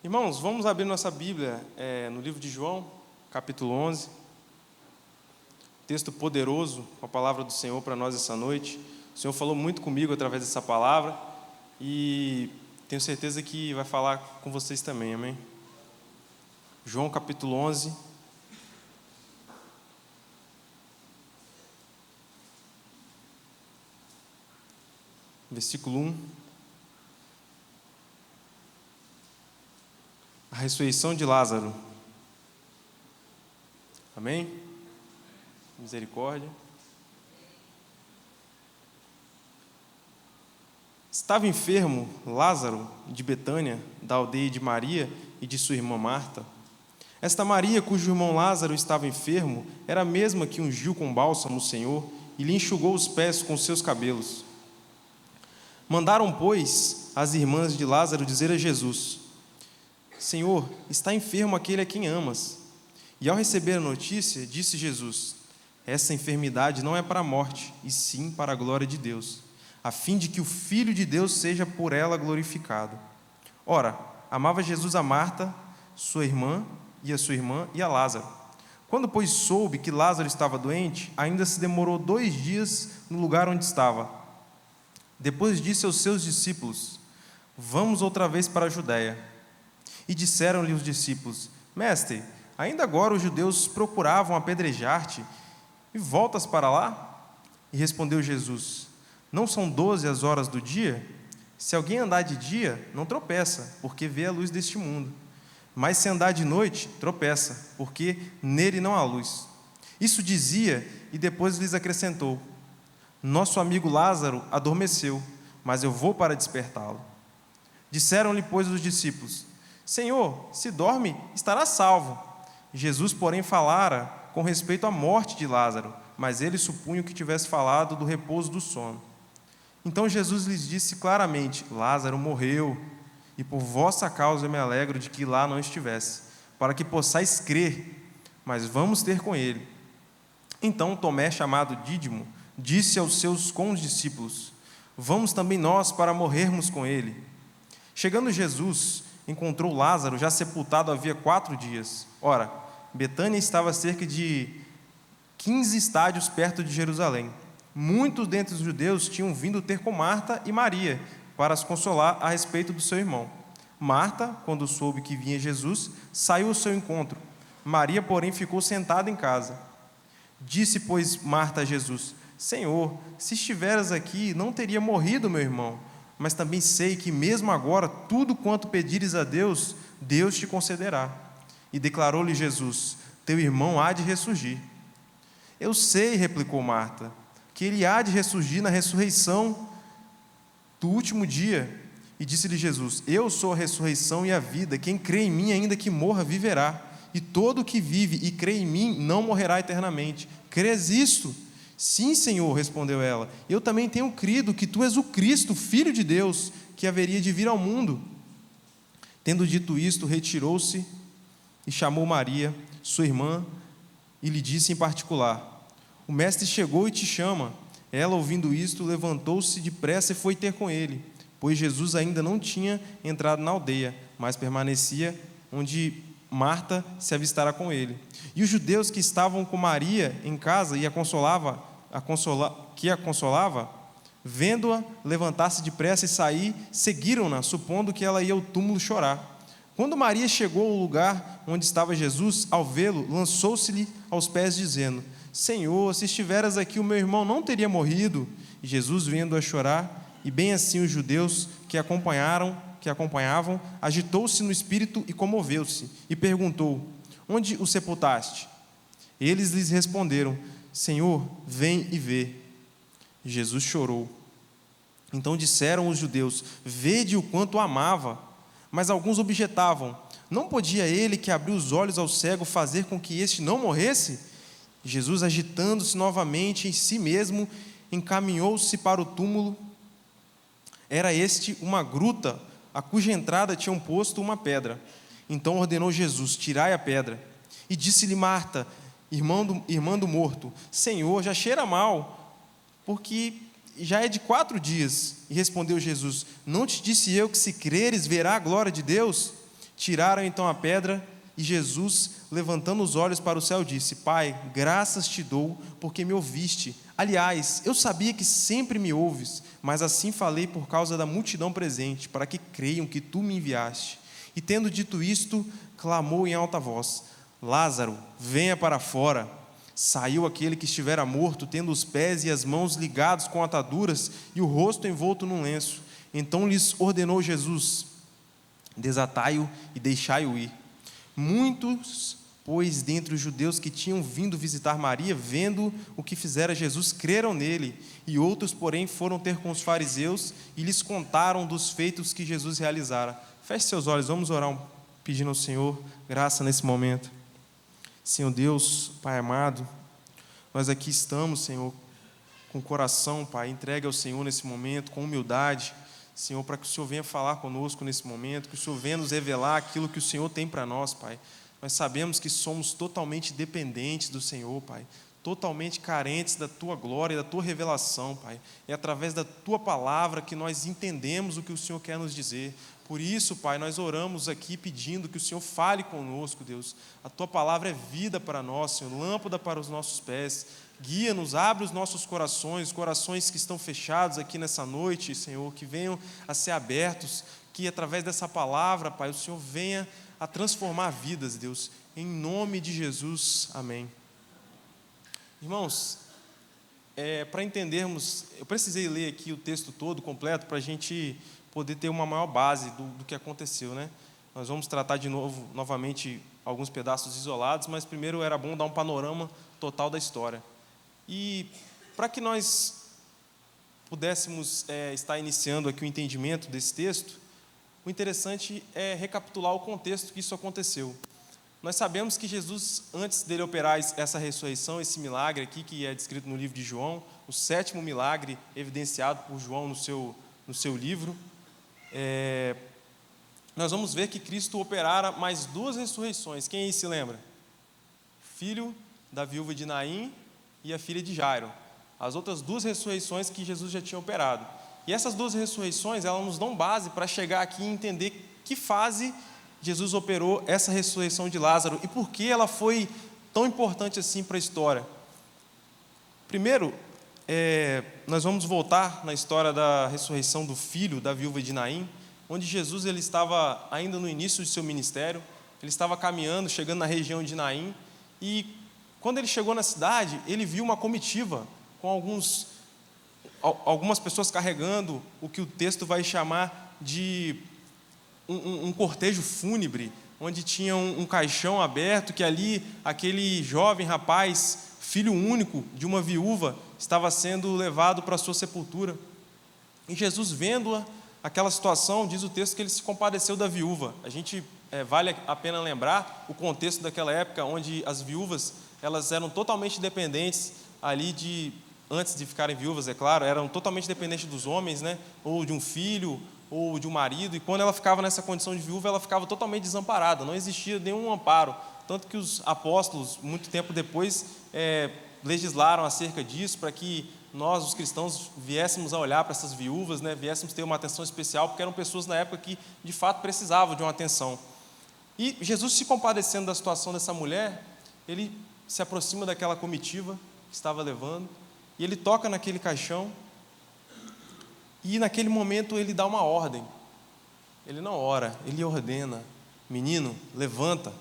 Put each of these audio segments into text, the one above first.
Irmãos, vamos abrir nossa Bíblia no livro de João, capítulo 11. Texto poderoso, a palavra do Senhor para nós essa noite. O Senhor falou muito comigo através dessa palavra e tenho certeza que vai falar com vocês também, amém? João, capítulo 11. Versículo 1. A ressurreição de Lázaro. Amém? Misericórdia. Estava enfermo Lázaro de Betânia, da aldeia de Maria e de sua irmã Marta. Esta Maria, cujo irmão Lázaro estava enfermo, era a mesma que ungiu com bálsamo o Senhor e lhe enxugou os pés com seus cabelos. Mandaram, pois, as irmãs de Lázaro dizer a Jesus: Senhor, está enfermo aquele a quem amas. E ao receber a notícia, disse Jesus: essa enfermidade não é para a morte, e sim para a glória de Deus, a fim de que o Filho de Deus seja por ela glorificado. Ora, amava Jesus a Marta, sua irmã, e a Lázaro. Quando, pois, soube que Lázaro estava doente, ainda se demorou 2 dias no lugar onde estava. Depois disse aos seus discípulos: vamos outra vez para a Judéia. E disseram-lhe os discípulos: Mestre, ainda agora os judeus procuravam apedrejar-te, e voltas para lá? E respondeu Jesus: não são 12 as horas do dia? Se alguém andar de dia, não tropeça, porque vê a luz deste mundo. Mas se andar de noite, tropeça, porque nele não há luz. Isso dizia, e depois lhes acrescentou: nosso amigo Lázaro adormeceu, mas eu vou para despertá-lo. Disseram-lhe, pois, os discípulos: Senhor, se dorme, estará salvo. Jesus, porém, falara com respeito à morte de Lázaro, mas eles supunham que tivesse falado do repouso do sono. Então Jesus lhes disse claramente: Lázaro morreu, e por vossa causa eu me alegro de que lá não estivesse, para que possais crer, mas vamos ter com ele. Então Tomé, chamado Dídimo, disse aos seus condiscípulos: vamos também nós para morrermos com ele. Chegando Jesus, encontrou Lázaro já sepultado havia 4 dias. Ora, Betânia estava a cerca de 15 estádios perto de Jerusalém. Muitos dentre os judeus tinham vindo ter com Marta e Maria para as consolar a respeito do seu irmão. Marta, quando soube que vinha Jesus, saiu ao seu encontro. Maria, porém, ficou sentada em casa. Disse, pois, Marta a Jesus: Senhor, se estiveras aqui, não teria morrido meu irmão. Mas também sei que mesmo agora, tudo quanto pedires a Deus, Deus te concederá. E declarou-lhe Jesus: teu irmão há de ressurgir. Eu sei, replicou Marta, que ele há de ressurgir na ressurreição do último dia. E disse-lhe Jesus: eu sou a ressurreição e a vida. Quem crê em mim, ainda que morra, viverá. E todo o que vive e crê em mim, não morrerá eternamente. Crês isto? Sim, Senhor, respondeu ela. Eu também tenho crido que tu és o Cristo, Filho de Deus, que haveria de vir ao mundo. Tendo dito isto, retirou-se e chamou Maria, sua irmã, e lhe disse em particular: o mestre chegou e te chama. Ela, ouvindo isto, levantou-se depressa e foi ter com ele, pois Jesus ainda não tinha entrado na aldeia, mas permanecia onde Marta se avistara com ele. E os judeus que estavam com Maria em casa e que a consolava, vendo-a levantar-se depressa e sair, seguiram-na, supondo que ela ia ao túmulo chorar. Quando Maria chegou ao lugar onde estava Jesus, ao vê-lo, lançou-se-lhe aos pés, dizendo: Senhor, se estiveras aqui, o meu irmão não teria morrido. E Jesus, vendo-a chorar, e bem assim os judeus que a acompanhavam, agitou-se no espírito e comoveu-se, e perguntou: onde o sepultaste? Eles lhes responderam: Senhor, vem e vê. Jesus chorou. Então disseram os judeus: vede o quanto o amava. Mas alguns objetavam: não podia ele, que abriu os olhos ao cego, fazer com que este não morresse? Jesus, agitando-se novamente em si mesmo, encaminhou-se para o túmulo. Era este uma gruta, a cuja entrada tinham posto uma pedra. Então ordenou Jesus: tirai a pedra. E disse-lhe Marta, irmã do morto: Senhor, já cheira mal, porque já é de 4 dias. E respondeu Jesus: não te disse eu que, se creres, verá a glória de Deus? Tiraram então a pedra e Jesus, levantando os olhos para o céu, disse: Pai, graças te dou, porque me ouviste. Aliás, eu sabia que sempre me ouves, mas assim falei por causa da multidão presente, para que creiam que tu me enviaste. E tendo dito isto, clamou em alta voz: Lázaro, venha para fora. Saiu aquele que estivera morto, tendo os pés e as mãos ligados com ataduras e o rosto envolto num lenço. Então lhes ordenou Jesus: Desatai-o e deixai-o ir. Muitos, pois, dentre os judeus que tinham vindo visitar Maria, vendo o que fizera Jesus, creram nele, e outros, porém, foram ter com os fariseus e lhes contaram dos feitos que Jesus realizara. Feche seus olhos, vamos orar, pedindo ao Senhor graça nesse momento. Senhor Deus, Pai amado, nós aqui estamos, Senhor, com o coração, Pai, entregue ao Senhor nesse momento, com humildade, Senhor, para que o Senhor venha falar conosco nesse momento, que o Senhor venha nos revelar aquilo que o Senhor tem para nós, Pai. Nós sabemos que somos totalmente dependentes do Senhor, Pai, totalmente carentes da Tua glória e da Tua revelação, Pai. É através da Tua palavra que nós entendemos o que o Senhor quer nos dizer. Por isso, Pai, nós oramos aqui pedindo que o Senhor fale conosco, Deus. A Tua palavra é vida para nós, Senhor, lâmpada para os nossos pés. Guia-nos, abre os nossos corações que estão fechados aqui nessa noite, Senhor, que venham a ser abertos, que através dessa palavra, Pai, o Senhor venha a transformar vidas, Deus, em nome de Jesus, amém. Irmãos, para entendermos, eu precisei ler aqui o texto todo, completo, para a gente poder ter uma maior base do que aconteceu, né? Nós vamos tratar novamente, alguns pedaços isolados, mas primeiro era bom dar um panorama total da história. E para que nós pudéssemos estar iniciando aqui o entendimento desse texto, o interessante é recapitular o contexto que isso aconteceu. Nós sabemos que Jesus, antes dele operar essa ressurreição, esse milagre aqui, que é descrito no livro de João, o 7º milagre evidenciado por João no seu livro, nós vamos ver que Cristo operara mais 2 ressurreições. Quem aí se lembra? Filho da viúva de Naim e a filha de Jairo. As outras 2 ressurreições que Jesus já tinha operado. E essas 2 ressurreições, elas nos dão base para chegar aqui e entender que fase Jesus operou essa ressurreição de Lázaro e por que ela foi tão importante assim para a história. Primeiro, nós vamos voltar na história da ressurreição do filho da viúva de Naim, onde Jesus ele estava ainda no início de seu ministério, ele estava caminhando, chegando na região de Naim, e quando ele chegou na cidade, ele viu uma comitiva com algumas pessoas carregando o que o texto vai chamar de um cortejo fúnebre, onde tinha um caixão aberto, que ali aquele jovem rapaz, filho único de uma viúva, estava sendo levado para a sua sepultura. E Jesus, vendo aquela situação, diz o texto que ele se compadeceu da viúva. A gente vale a pena lembrar o contexto daquela época, onde as viúvas elas eram totalmente dependentes ali antes de ficarem viúvas, é claro, eram totalmente dependentes dos homens, né? Ou de um filho, ou de um marido, e quando ela ficava nessa condição de viúva, ela ficava totalmente desamparada, não existia nenhum amparo, tanto que os apóstolos, muito tempo depois, legislaram acerca disso, para que nós, os cristãos, viéssemos a olhar para essas viúvas, né? Viéssemos ter uma atenção especial, porque eram pessoas na época que, de fato, precisavam de uma atenção. E Jesus, se compadecendo da situação dessa mulher, ele se aproxima daquela comitiva que estava levando, e ele toca naquele caixão, e naquele momento ele dá uma ordem. Ele não ora, ele ordena: menino, levanta.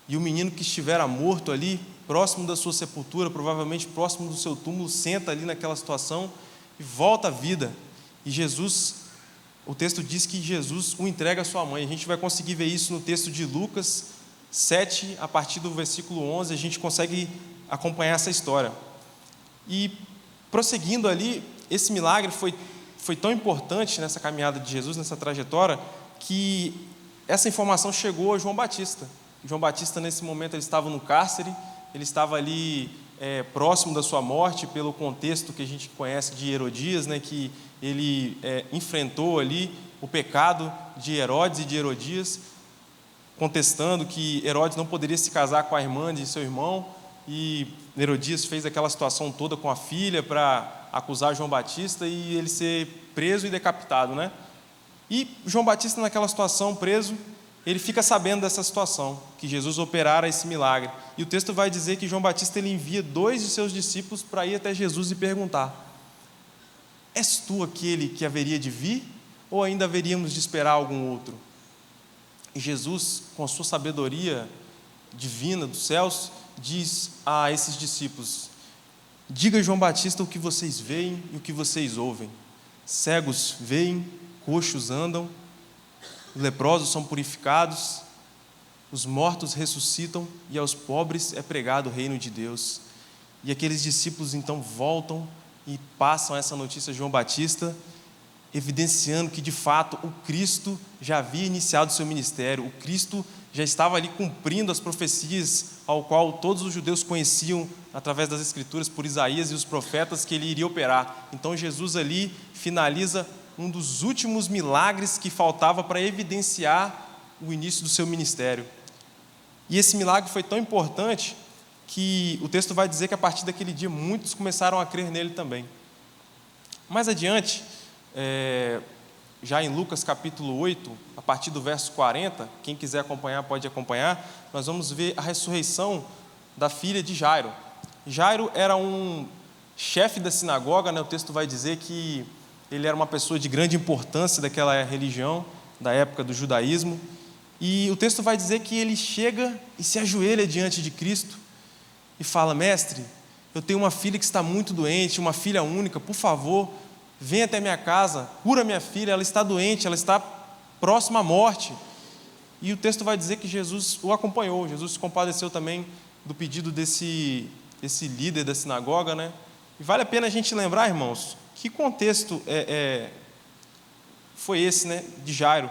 E o menino que estivera morto ali, próximo da sua sepultura, provavelmente próximo do seu túmulo, senta ali naquela situação e volta à vida. E Jesus, o texto diz que Jesus o entrega à sua mãe. A gente vai conseguir ver isso no texto de Lucas 7, a partir do versículo 11, a gente consegue acompanhar essa história. E prosseguindo ali, esse milagre foi tão importante nessa caminhada de Jesus, nessa trajetória, que essa informação chegou a João Batista. João Batista, nesse momento, ele estava no cárcere, ele estava ali próximo da sua morte, pelo contexto que a gente conhece de Herodias, né, que ele enfrentou ali o pecado de Herodes e de Herodias, contestando que Herodes não poderia se casar com a irmã de seu irmão, e Herodias fez aquela situação toda com a filha para acusar João Batista e ele ser preso e decapitado, né? E João Batista, naquela situação, preso, ele fica sabendo dessa situação, que Jesus operara esse milagre. E o texto vai dizer que João Batista ele envia 2 de seus discípulos para ir até Jesus e perguntar: és tu aquele que haveria de vir, ou ainda haveríamos de esperar algum outro? E Jesus, com a sua sabedoria divina dos céus, diz a esses discípulos: diga a João Batista o que vocês veem e o que vocês ouvem. Cegos veem, coxos andam, os leprosos são purificados, os mortos ressuscitam e aos pobres é pregado o reino de Deus. E aqueles discípulos então voltam e passam essa notícia a João Batista, evidenciando que de fato o Cristo já havia iniciado o seu ministério, o Cristo já estava ali cumprindo as profecias ao qual todos os judeus conheciam através das Escrituras por Isaías e os profetas, que ele iria operar. Então Jesus ali finaliza um dos últimos milagres que faltava para evidenciar o início do seu ministério. E esse milagre foi tão importante que o texto vai dizer que a partir daquele dia muitos começaram a crer nele também. Mais adiante, já em Lucas capítulo 8, a partir do verso 40, quem quiser acompanhar pode acompanhar, nós vamos ver a ressurreição da filha de Jairo. Jairo era um chefe da sinagoga, né? O texto vai dizer que ele era uma pessoa de grande importância daquela religião, da época do judaísmo, e o texto vai dizer que ele chega e se ajoelha diante de Cristo e fala: mestre, eu tenho uma filha que está muito doente, uma filha única, por favor, vem até minha casa, cura minha filha, ela está doente, ela está próxima à morte. E o texto vai dizer que Jesus o acompanhou, Jesus se compadeceu também do pedido desse líder da sinagoga, né? E vale a pena a gente lembrar, irmãos, que contexto foi esse, né, de Jairo?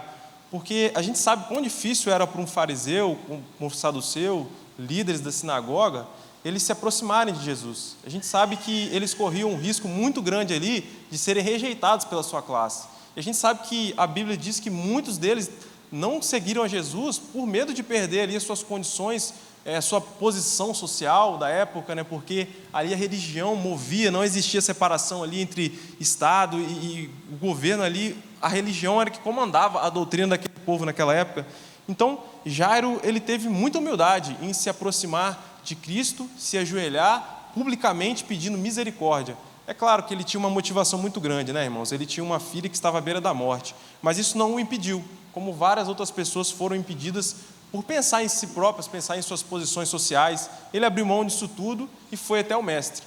Porque a gente sabe quão difícil era para um fariseu, um saduceu, líderes da sinagoga, eles se aproximarem de Jesus. A gente sabe que eles corriam um risco muito grande ali de serem rejeitados pela sua classe. E a gente sabe que a Bíblia diz que muitos deles não seguiram a Jesus por medo de perder ali as suas condições, a sua posição social da época, né? Porque ali a religião movia, não existia separação ali entre Estado e o governo ali, a religião era que comandava a doutrina daquele povo naquela época. Então, Jairo, ele teve muita humildade em se aproximar de Cristo, se ajoelhar publicamente pedindo misericórdia. É claro que ele tinha uma motivação muito grande, né, irmãos? Ele tinha uma filha que estava à beira da morte, mas isso não o impediu, como várias outras pessoas foram impedidas por pensar em si próprias, pensar em suas posições sociais. Ele abriu mão disso tudo e foi até o mestre.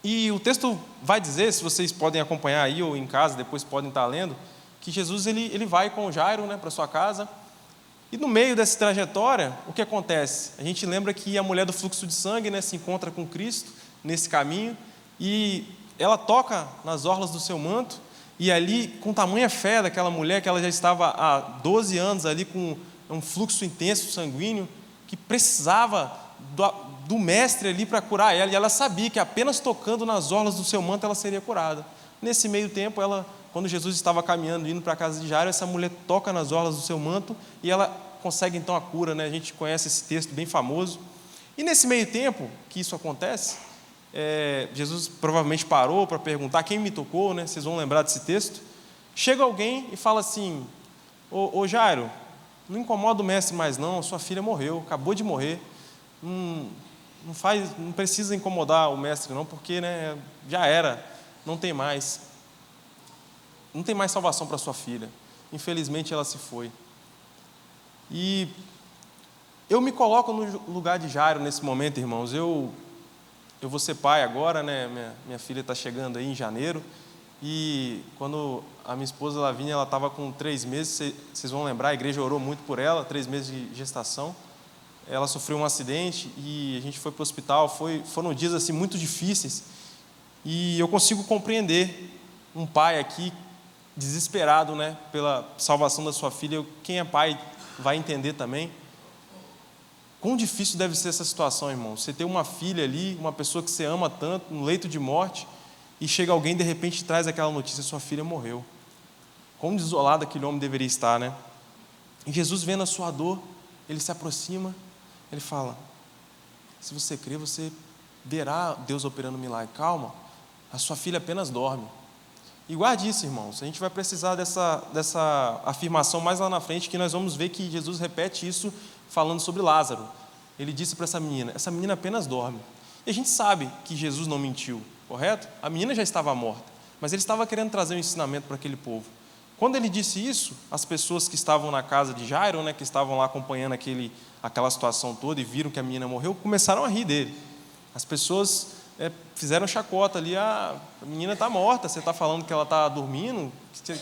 E o texto vai dizer, se vocês podem acompanhar aí ou em casa, depois podem estar lendo, que Jesus ele vai com Jairo, né, para sua casa. E no meio dessa trajetória, o que acontece? A gente lembra que a mulher do fluxo de sangue, né, se encontra com Cristo nesse caminho, e ela toca nas orlas do seu manto, e ali, com tamanha fé daquela mulher, que ela já estava há 12 anos ali com um fluxo intenso sanguíneo, que precisava do mestre ali para curar ela, e ela sabia que apenas tocando nas orlas do seu manto ela seria curada. Nesse meio tempo, quando Jesus estava caminhando, indo para a casa de Jairo, essa mulher toca nas orlas do seu manto e ela consegue então a cura, né? A gente conhece esse texto bem famoso. E nesse meio tempo que isso acontece, Jesus provavelmente parou para perguntar quem me tocou, né? Vocês vão lembrar desse texto. Chega alguém e fala assim: ô Jairo, não incomoda o mestre mais não, sua filha morreu, acabou de morrer, não precisa incomodar o mestre não, porque, né, já era, não tem mais salvação para sua filha, infelizmente ela se foi. E eu me coloco no lugar de Jairo nesse momento, irmãos. Eu vou ser pai agora, né? Minha filha está chegando aí em janeiro, e quando a minha esposa Lavínia, ela estava com 3 meses, vocês vão lembrar, a igreja orou muito por ela, 3 meses de gestação. Ela sofreu um acidente e a gente foi para o hospital. Foram dias assim muito difíceis, e eu consigo compreender um pai aqui desesperado, né, pela salvação da sua filha. Quem é pai vai entender também quão difícil deve ser essa situação, irmão. Você ter uma filha ali, uma pessoa que você ama tanto, no leito de morte, e chega alguém e de repente traz aquela notícia: sua filha morreu. Quão desolado aquele homem deveria estar, né? E Jesus, vendo a sua dor, ele se aproxima, ele fala: se você crer, você verá Deus operando um milagre. Calma, a sua filha apenas dorme. E guarde isso, irmãos. A gente vai precisar dessa afirmação mais lá na frente, que nós vamos ver que Jesus repete isso falando sobre Lázaro. Ele disse para essa menina apenas dorme. E a gente sabe que Jesus não mentiu, correto? A menina já estava morta, mas ele estava querendo trazer um ensinamento para aquele povo. Quando ele disse isso, as pessoas que estavam na casa de Jairo, que estavam lá acompanhando aquela situação toda e viram que a menina morreu, começaram a rir dele. As pessoas fizeram chacota ali, a menina está morta, você está falando que ela está dormindo?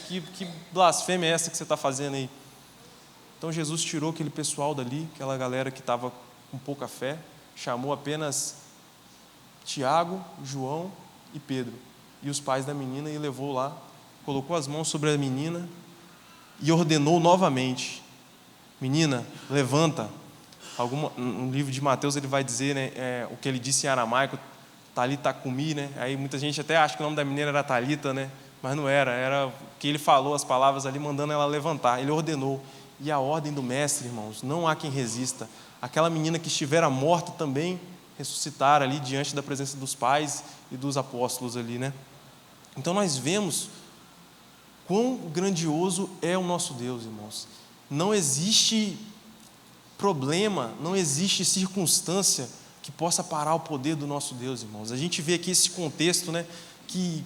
Que blasfêmia é essa que você está fazendo aí? Então Jesus tirou aquele pessoal dali, aquela galera que estava com pouca fé, chamou apenas Tiago, João e Pedro, e os pais da menina, e levou lá, colocou as mãos sobre a menina e ordenou novamente: menina, levanta. No livro de Mateus ele vai dizer, o que ele disse em aramaico, Talita cumi, Aí muita gente até acha que o nome da menina era Talita, mas não era o que ele falou, as palavras ali, mandando ela levantar. Ele ordenou. E a ordem do mestre, irmãos, não há quem resista. Aquela menina que estivera morta também ressuscitar ali diante da presença dos pais e dos apóstolos ali, Então nós vemos quão grandioso é o nosso Deus, irmãos. Não existe problema, não existe circunstância que possa parar o poder do nosso Deus, irmãos. A gente vê aqui esse contexto, que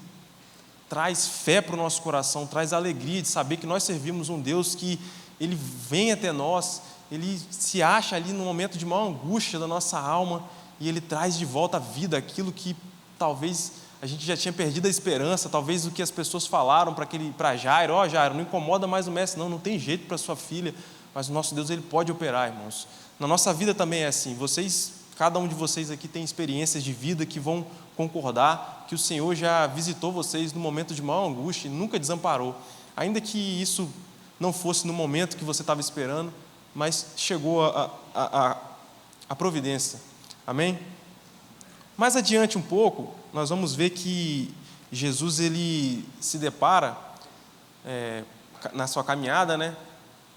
traz fé para o nosso coração, traz alegria de saber que nós servimos um Deus que Ele vem até nós, Ele se acha ali no momento de maior angústia da nossa alma e Ele traz de volta à vida aquilo que talvez a gente já tinha perdido a esperança, talvez o que as pessoas falaram para Jairo: Jairo, não incomoda mais o mestre, não tem jeito para sua filha, mas o nosso Deus, Ele pode operar, irmãos. Na nossa vida também é assim, cada um de vocês aqui tem experiências de vida que vão concordar que o Senhor já visitou vocês no momento de maior angústia e nunca desamparou, ainda que isso não fosse no momento que você estava esperando, mas chegou a providência, amém? Mais adiante um pouco, nós vamos ver que Jesus ele se depara na sua caminhada,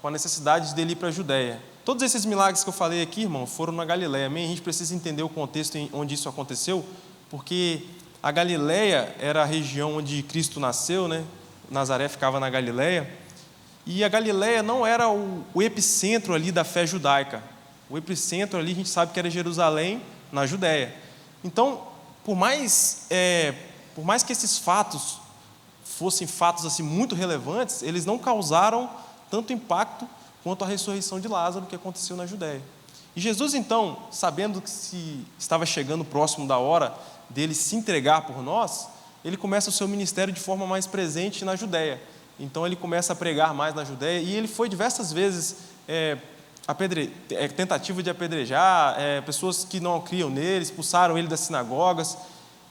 com a necessidade dele ir para a Judéia. Todos esses milagres que eu falei aqui, irmão, foram na Galileia, amém? A gente precisa entender o contexto onde isso aconteceu, porque a Galileia era a região onde Cristo nasceu, Nazaré ficava na Galileia, e a Galileia não era o epicentro ali da fé judaica. O epicentro ali a gente sabe que era Jerusalém, na Judéia. Então, por mais que esses fatos fossem fatos assim, muito relevantes, eles não causaram tanto impacto quanto a ressurreição de Lázaro que aconteceu na Judéia. E Jesus, então, sabendo que se estava chegando próximo da hora dele se entregar por nós, ele começa o seu ministério de forma mais presente na Judéia. Então, ele começa a pregar mais na Judéia, e ele foi diversas vezes tentativa de apedrejar, pessoas que não criam nele, expulsaram ele das sinagogas.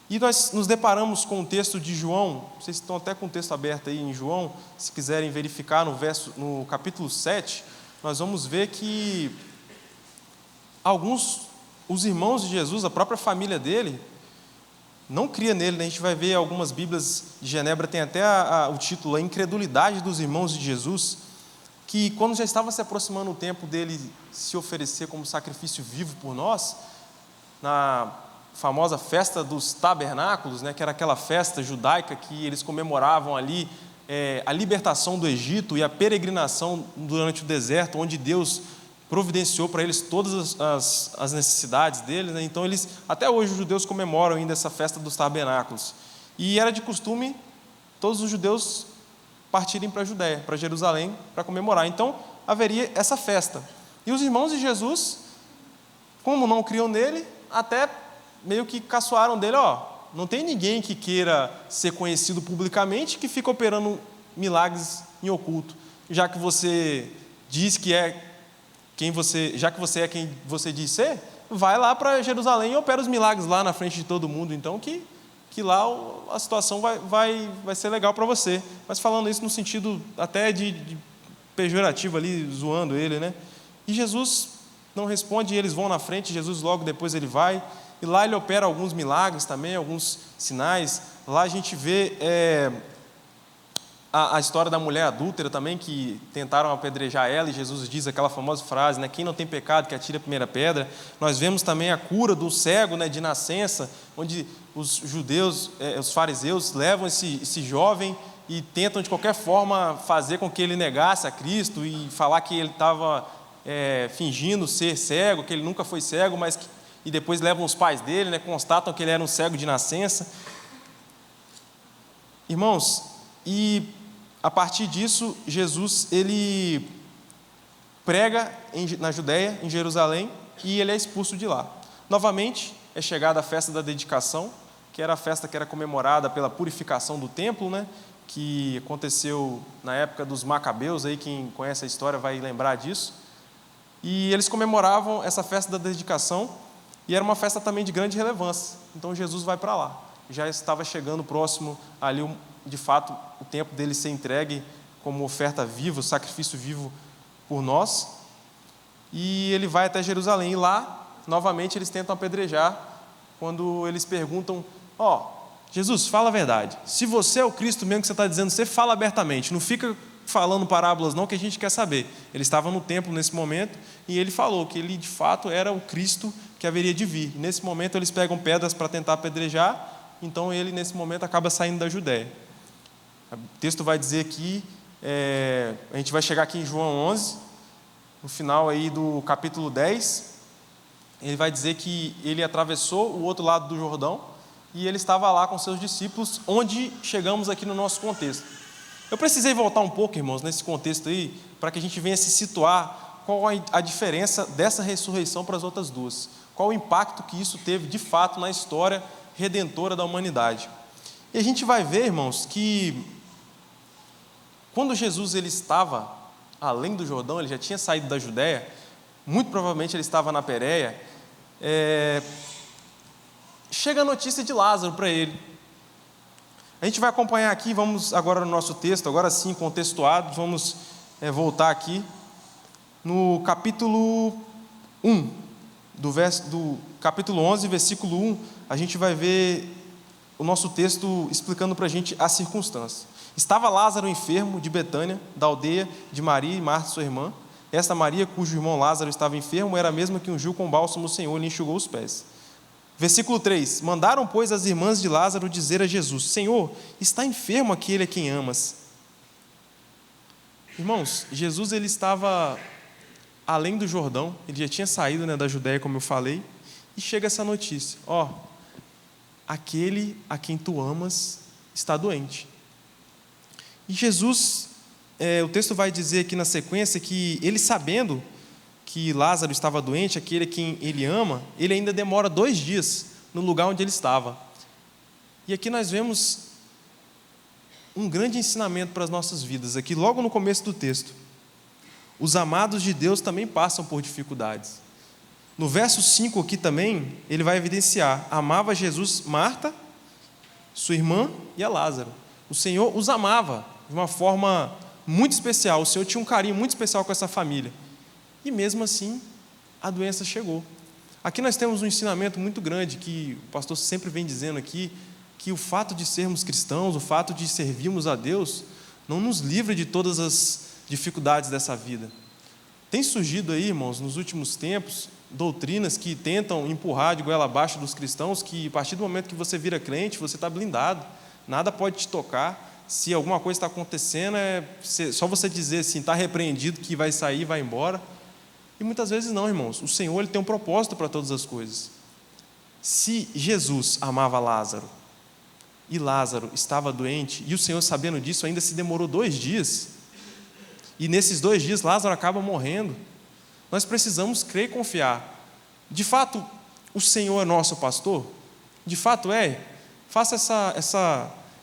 E nós nos deparamos com o texto de João, vocês estão até com o texto aberto aí em João, se quiserem verificar no capítulo 7, nós vamos ver que os irmãos de Jesus, a própria família dele, não cria nele, A gente vai ver algumas Bíblias de Genebra, tem até o título, A Incredulidade dos Irmãos de Jesus, que quando já estava se aproximando o tempo dele se oferecer como sacrifício vivo por nós, na famosa festa dos tabernáculos, que era aquela festa judaica que eles comemoravam ali a libertação do Egito e a peregrinação durante o deserto, onde Deus providenciou para eles todas as necessidades deles, Então até hoje os judeus comemoram ainda essa festa dos tabernáculos, e era de costume todos os judeus partirem para a Judéia, para Jerusalém, para comemorar. Então haveria essa festa, e os irmãos de Jesus, como não criam nele, até meio que caçoaram dele: não tem ninguém que queira ser conhecido publicamente que fica operando milagres em oculto, já que você diz que quem você diz ser, vai lá para Jerusalém e opera os milagres lá na frente de todo mundo, então que lá a situação vai ser legal para você. Mas falando isso no sentido até de pejorativo ali, zoando ele, E Jesus não responde, e eles vão na frente, Jesus logo depois ele vai, e lá ele opera alguns milagres também, alguns sinais. Lá a gente vê a história da mulher adúltera também, que tentaram apedrejar ela, e Jesus diz aquela famosa frase, quem não tem pecado que atire a primeira pedra. Nós vemos também a cura do cego, de nascença, onde os judeus, os fariseus, levam esse jovem e tentam de qualquer forma fazer com que ele negasse a Cristo e falar que ele estava fingindo ser cego, que ele nunca foi cego, e depois levam os pais dele, né, constatam que ele era um cego de nascença. Irmãos, e a partir disso, Jesus, ele prega na Judéia, em Jerusalém, e ele é expulso de lá. Novamente, é chegada a festa da dedicação, que era a festa que era comemorada pela purificação do templo, né, que aconteceu na época dos Macabeus, aí quem conhece a história vai lembrar disso. E eles comemoravam essa festa da dedicação, e era uma festa também de grande relevância. Então Jesus vai para lá. Já estava chegando próximo ali, de fato, o tempo dele ser entregue como oferta viva, sacrifício vivo por nós. E ele vai até Jerusalém. E lá, novamente, eles tentam apedrejar, quando eles perguntam: Jesus, fala a verdade. Se você é o Cristo mesmo que você está dizendo, você fala abertamente. Não fica falando parábolas não, que a gente quer saber. Ele estava no templo nesse momento, e ele falou que ele, de fato, era o Cristo que haveria de vir. Nesse momento, eles pegam pedras para tentar apedrejar. Então ele, nesse momento, acaba saindo da Judéia. O texto vai dizer aqui, a gente vai chegar aqui em João 11, no final aí do capítulo 10, ele vai dizer que ele atravessou o outro lado do Jordão e ele estava lá com seus discípulos, onde chegamos aqui no nosso contexto. Eu precisei voltar um pouco, irmãos, nesse contexto aí, para que a gente venha se situar qual a diferença dessa ressurreição para as outras duas. Qual o impacto que isso teve, de fato, na história redentora da humanidade. E a gente vai ver, irmãos, que quando Jesus ele estava além do Jordão, ele já tinha saído da Judéia, muito provavelmente ele estava na Pérea, chega a notícia de Lázaro para ele. A gente vai acompanhar aqui, vamos agora no nosso texto, agora sim contextuado, vamos voltar aqui no capítulo 1, do capítulo 11, versículo 1, a gente vai ver o nosso texto explicando para a gente a circunstância. Estava Lázaro enfermo de Betânia, da aldeia de Maria e Marta, sua irmã. Esta Maria, cujo irmão Lázaro estava enfermo, era a mesma que ungiu com bálsamo o Senhor e lhe enxugou os pés. Versículo 3. Mandaram, pois, as irmãs de Lázaro dizer a Jesus: Senhor, está enfermo aquele a quem amas. Irmãos, Jesus ele estava além do Jordão, ele já tinha saído, né, da Judéia, como eu falei, e chega essa notícia: aquele a quem tu amas está doente. E Jesus, o texto vai dizer aqui na sequência que ele, sabendo que Lázaro estava doente, aquele a quem ele ama, ele ainda demora 2 dias no lugar onde ele estava. E aqui nós vemos um grande ensinamento para as nossas vidas, aqui logo no começo do texto. Os amados de Deus também passam por dificuldades. No verso 5 aqui também, ele vai evidenciar: amava Jesus Marta, sua irmã e a Lázaro. O Senhor os amava de uma forma muito especial, o Senhor tinha um carinho muito especial com essa família. E mesmo assim, a doença chegou. Aqui nós temos um ensinamento muito grande, que o pastor sempre vem dizendo aqui, que o fato de sermos cristãos, o fato de servirmos a Deus, não nos livra de todas as dificuldades dessa vida. Tem surgido aí, irmãos, nos últimos tempos, doutrinas que tentam empurrar de goela abaixo dos cristãos, que a partir do momento que você vira crente, você está blindado, nada pode te tocar. Se alguma coisa está acontecendo, só você dizer assim, está repreendido, que vai sair, vai embora. E muitas vezes não, irmãos. O Senhor ele tem um propósito para todas as coisas. Se Jesus amava Lázaro, e Lázaro estava doente, e o Senhor, sabendo disso, ainda se demorou 2 dias, e nesses 2 dias Lázaro acaba morrendo, nós precisamos crer e confiar. De fato, o Senhor é nosso pastor? De fato é? Faça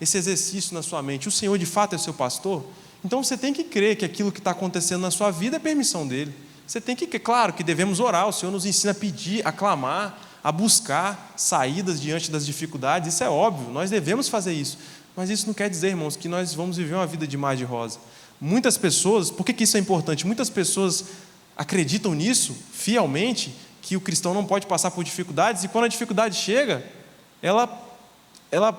esse exercício na sua mente. O Senhor de fato é seu pastor? Então você tem que crer que aquilo que está acontecendo na sua vida é permissão dele. Você tem que crer, claro que devemos orar, o Senhor nos ensina a pedir, a clamar, a buscar saídas diante das dificuldades, isso é óbvio, nós devemos fazer isso. Mas isso não quer dizer, irmãos, que nós vamos viver uma vida de mar de rosa. Muitas pessoas, por que isso é importante? Muitas pessoas acreditam nisso fielmente, que o cristão não pode passar por dificuldades, e quando a dificuldade chega,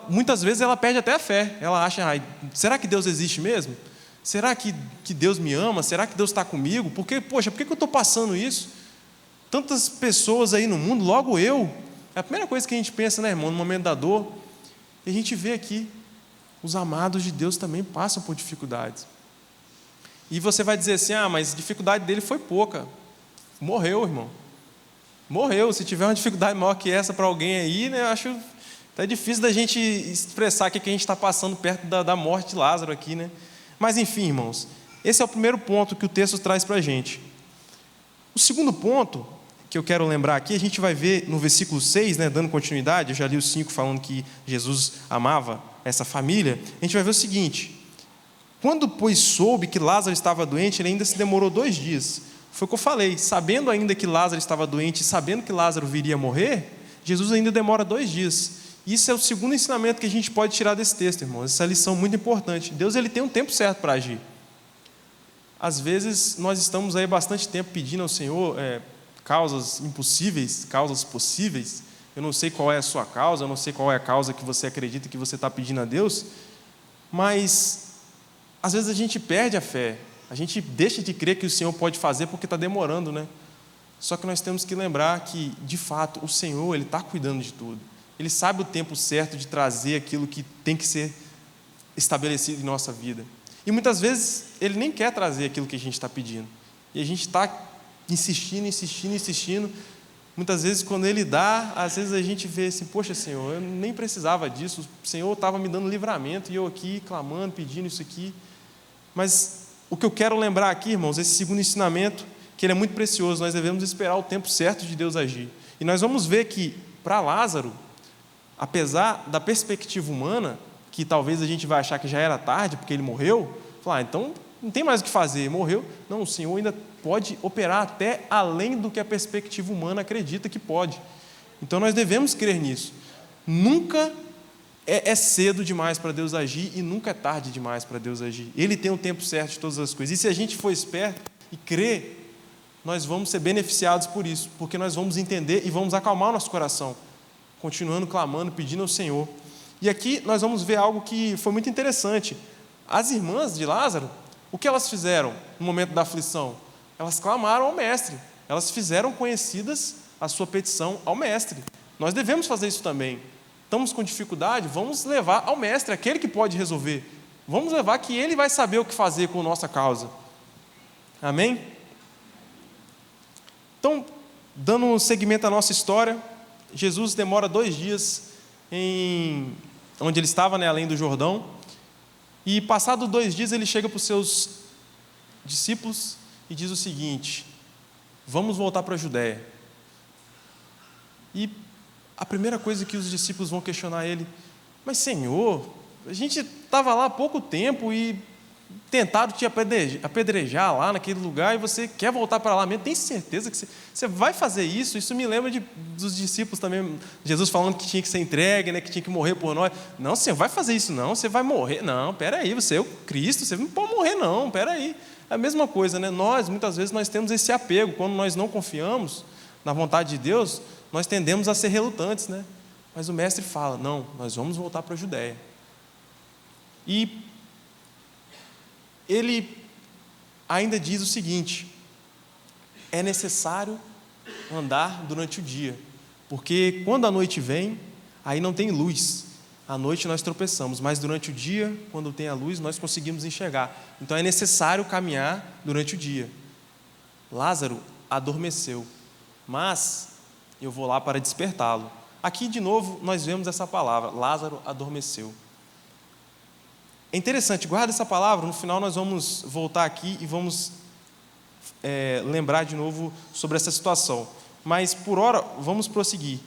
muitas vezes ela perde até a fé. Ela acha: será que Deus existe mesmo? Será que Deus me ama? Será que Deus está comigo? Por que eu estou passando isso? Tantas pessoas aí no mundo, logo eu. É a primeira coisa que a gente pensa, né, irmão, no momento da dor. E a gente vê aqui, os amados de Deus também passam por dificuldades. E você vai dizer assim, mas a dificuldade dele foi pouca. Morreu, irmão. Morreu. Se tiver uma dificuldade maior que essa para alguém aí, né, eu acho até difícil da gente expressar o que a gente está passando perto da morte de Lázaro aqui, né? Mas enfim, irmãos, esse é o primeiro ponto que o texto traz para a gente. O segundo ponto que eu quero lembrar aqui, a gente vai ver no versículo 6, né, dando continuidade, eu já li o 5 falando que Jesus amava essa família, a gente vai ver o seguinte: quando, pois, soube que Lázaro estava doente, ele ainda se demorou 2 dias. Foi o que eu falei, sabendo ainda que Lázaro estava doente, sabendo que Lázaro viria morrer, Jesus ainda demora 2 dias. Isso é o segundo ensinamento que a gente pode tirar desse texto, irmãos. Essa lição muito importante. Deus, ele tem um tempo certo para agir. Às vezes, nós estamos aí bastante tempo pedindo ao Senhor causas impossíveis, causas possíveis. Eu não sei qual é a sua causa, eu não sei qual é a causa que você acredita que você está pedindo a Deus, mas, às vezes, a gente perde a fé. A gente deixa de crer que o Senhor pode fazer porque está demorando, né? Só que nós temos que lembrar que, de fato, o Senhor, ele está cuidando de tudo. Ele sabe o tempo certo de trazer aquilo que tem que ser estabelecido em nossa vida. E muitas vezes Ele nem quer trazer aquilo que a gente está pedindo. E a gente está insistindo. Muitas vezes, quando Ele dá, às vezes a gente vê assim, poxa, Senhor, eu nem precisava disso. O Senhor estava me dando livramento e eu aqui clamando, pedindo isso aqui. Mas o que eu quero lembrar aqui, irmãos, esse segundo ensinamento, que ele é muito precioso, nós devemos esperar o tempo certo de Deus agir. E nós vamos ver que, para Lázaro, apesar da perspectiva humana, que talvez a gente vai achar que já era tarde, porque ele morreu, falar, então não tem mais o que fazer, morreu. Não, o Senhor ainda pode operar até além do que a perspectiva humana acredita que pode. Então nós devemos crer nisso. Nunca é cedo demais para Deus agir e nunca é tarde demais para Deus agir. Ele tem o tempo certo de todas as coisas. E se a gente for esperto e crer, nós vamos ser beneficiados por isso, porque nós vamos entender e vamos acalmar o nosso coração, continuando clamando, pedindo ao Senhor. E aqui nós vamos ver algo que foi muito interessante. As irmãs de Lázaro, o que elas fizeram no momento da aflição? Elas clamaram ao Mestre, elas fizeram conhecidas a sua petição ao Mestre. Nós devemos fazer isso também. Estamos com dificuldade? Vamos levar ao Mestre, aquele que pode resolver. Vamos levar que Ele vai saber o que fazer com a nossa causa. Amém? Então, dando seguimento à nossa história, Jesus demora 2 dias onde ele estava, né, além do Jordão, e passados 2 dias ele chega para os seus discípulos e diz o seguinte: vamos voltar para a Judéia. E a primeira coisa que os discípulos vão questionar ele: mas Senhor, a gente estava lá há pouco tempo e tentaram te apedrejar lá naquele lugar e você quer voltar para lá mesmo? Tem certeza que você vai fazer isso? Isso me lembra dos discípulos também, Jesus falando que tinha que ser entregue, né, que tinha que morrer por nós. Não, você vai fazer isso não, você vai morrer. Não, peraí, você é o Cristo, você não pode morrer não, peraí. É a mesma coisa, né? Muitas vezes nós temos esse apego, quando nós não confiamos na vontade de Deus, nós tendemos a ser relutantes, né? Mas o Mestre fala, não, nós vamos voltar para a Judéia. E ele ainda diz o seguinte: é necessário andar durante o dia, porque quando a noite vem, aí não tem luz. À noite nós tropeçamos, mas durante o dia, quando tem a luz, nós conseguimos enxergar. Então é necessário caminhar durante o dia. Lázaro adormeceu, mas eu vou lá para despertá-lo. Aqui de novo nós vemos essa palavra, Lázaro adormeceu. É interessante, guarda essa palavra, no final nós vamos voltar aqui e vamos lembrar de novo sobre essa situação. Mas, por hora, vamos prosseguir.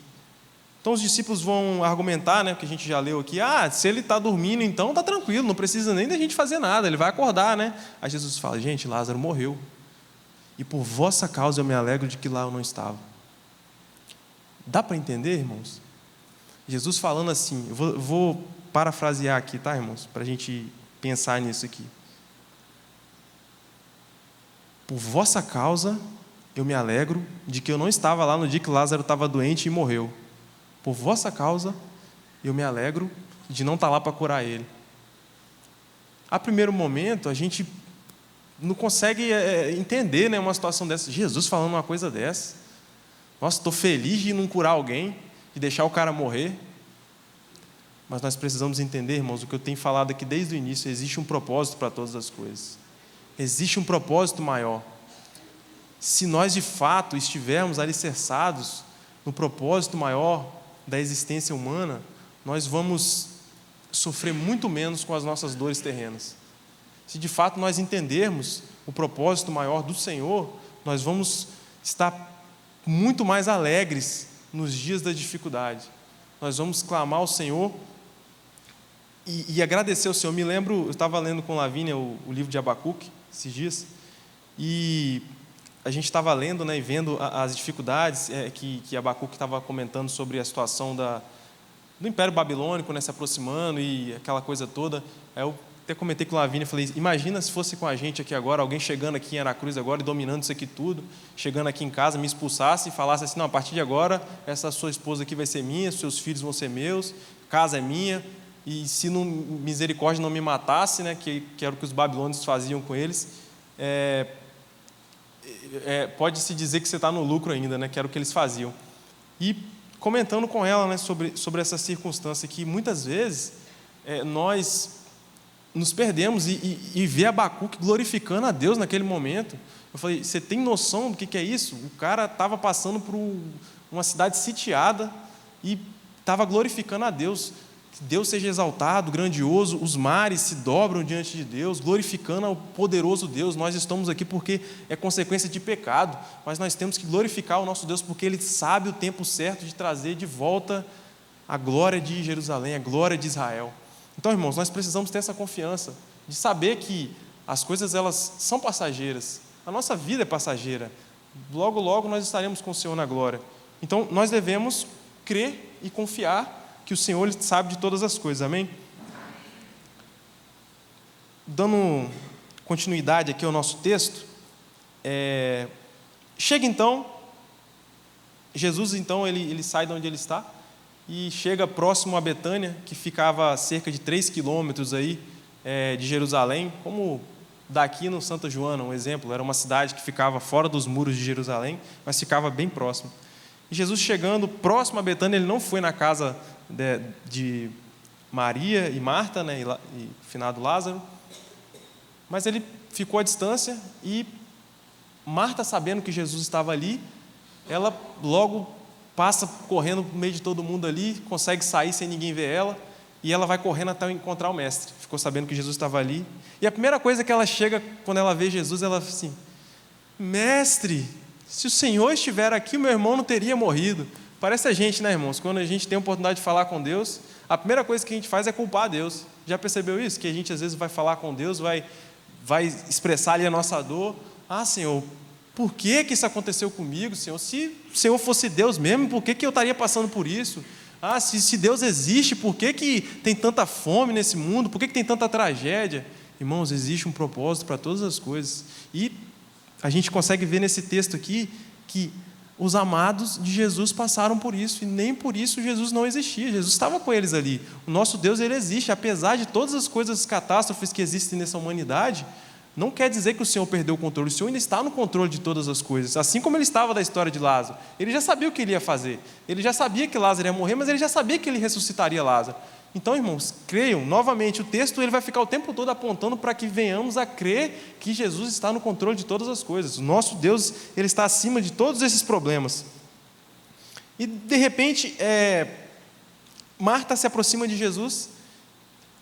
Então, os discípulos vão argumentar, né, que a gente já leu aqui, se ele está dormindo, então está tranquilo, não precisa nem da gente fazer nada, ele vai acordar, né? Aí Jesus fala, gente, Lázaro morreu, e por vossa causa eu me alegro de que lá eu não estava. Dá para entender, irmãos? Jesus falando assim, eu vou parafrasear aqui, tá, irmãos? Para a gente pensar nisso aqui. Por vossa causa, eu me alegro de que eu não estava lá no dia que Lázaro estava doente e morreu. Por vossa causa, eu me alegro de não estar lá para curar ele. A primeiro momento, a gente não consegue entender, né, uma situação dessa. Jesus falando uma coisa dessa. Nossa, estou feliz de não curar alguém, de deixar o cara morrer. Mas nós precisamos entender, irmãos, o que eu tenho falado aqui desde o início: existe um propósito para todas as coisas. Existe um propósito maior. Se nós de fato estivermos alicerçados no propósito maior da existência humana, nós vamos sofrer muito menos com as nossas dores terrenas. Se de fato nós entendermos o propósito maior do Senhor, nós vamos estar muito mais alegres nos dias da dificuldade. Nós vamos clamar ao Senhor e agradecer ao Senhor. Me lembro, eu estava lendo com Lavínia o livro de Abacuque esses dias, e a gente estava lendo, né, e vendo as dificuldades que Abacuque estava comentando sobre a situação do Império Babilônico, né, se aproximando e aquela coisa toda. Aí eu até comentei com Lavínia, falei: imagina se fosse com a gente aqui agora, alguém chegando aqui em Aracruz agora e dominando isso aqui tudo, chegando aqui em casa, me expulsasse e falasse assim: não, a partir de agora, essa sua esposa aqui vai ser minha, seus filhos vão ser meus, casa é minha, e se não, misericórdia não me matasse, né, que era o que os babilônios faziam com eles, pode-se dizer que você está no lucro ainda, né, que era o que eles faziam. E comentando com ela, né, sobre essa circunstância, que muitas vezes nós nos perdemos e ver Abacuque glorificando a Deus naquele momento. Eu falei: você tem noção do que é isso? O cara estava passando por uma cidade sitiada e estava glorificando a Deus. Que Deus seja exaltado, grandioso, os mares se dobram diante de Deus, glorificando ao poderoso Deus. Nós estamos aqui porque é consequência de pecado, mas nós temos que glorificar o nosso Deus, porque Ele sabe o tempo certo de trazer de volta a glória de Jerusalém, a glória de Israel. Então, irmãos, nós precisamos ter essa confiança de saber que as coisas, elas são passageiras. A nossa vida é passageira. Logo, logo nós estaremos com o Senhor na glória. Então, nós devemos crer e confiar que o Senhor, Ele sabe de todas as coisas. Amém? Dando continuidade aqui ao nosso texto, chega então, Jesus então, ele sai de onde ele está e chega próximo a Betânia, que ficava a cerca de 3 quilômetros aí, de Jerusalém, como daqui no Santa Joana, um exemplo. Era uma cidade que ficava fora dos muros de Jerusalém, mas ficava bem próximo. E Jesus, chegando próximo a Betânia, ele não foi na casa de Maria e Marta, né, e finado Lázaro, mas ele ficou à distância. E Marta, sabendo que Jesus estava ali, ela logo passa correndo no meio de todo mundo ali, consegue sair sem ninguém ver ela, e ela vai correndo até encontrar o mestre. Ficou sabendo que Jesus estava ali, e a primeira coisa que ela chega, quando ela vê Jesus, ela fala assim: mestre, se o Senhor estiver aqui, o meu irmão não teria morrido. Parece a gente, né, irmãos? Quando a gente tem a oportunidade de falar com Deus, a primeira coisa que a gente faz é culpar a Deus. Já percebeu isso? Que a gente às vezes vai falar com Deus, vai expressar ali a nossa dor. Ah, Senhor, por que isso aconteceu comigo, Senhor? Se o Senhor fosse Deus mesmo, por que eu estaria passando por isso? Ah, se Deus existe, por que tem tanta fome nesse mundo? Por que tem tanta tragédia? Irmãos, existe um propósito para todas as coisas. E a gente consegue ver nesse texto aqui que os amados de Jesus passaram por isso, e nem por isso Jesus não existia. Jesus estava com eles ali. O nosso Deus, Ele existe, apesar de todas as coisas, catástrofes que existem nessa humanidade. Não quer dizer que o Senhor perdeu o controle. O Senhor ainda está no controle de todas as coisas, assim como Ele estava da história de Lázaro. Ele já sabia o que Ele ia fazer. Ele já sabia que Lázaro ia morrer, mas Ele já sabia que Ele ressuscitaria Lázaro. Então, irmãos, creiam. Novamente, o texto ele vai ficar o tempo todo apontando para que venhamos a crer que Jesus está no controle de todas as coisas. O nosso Deus, Ele está acima de todos esses problemas. E, de repente, Marta se aproxima de Jesus,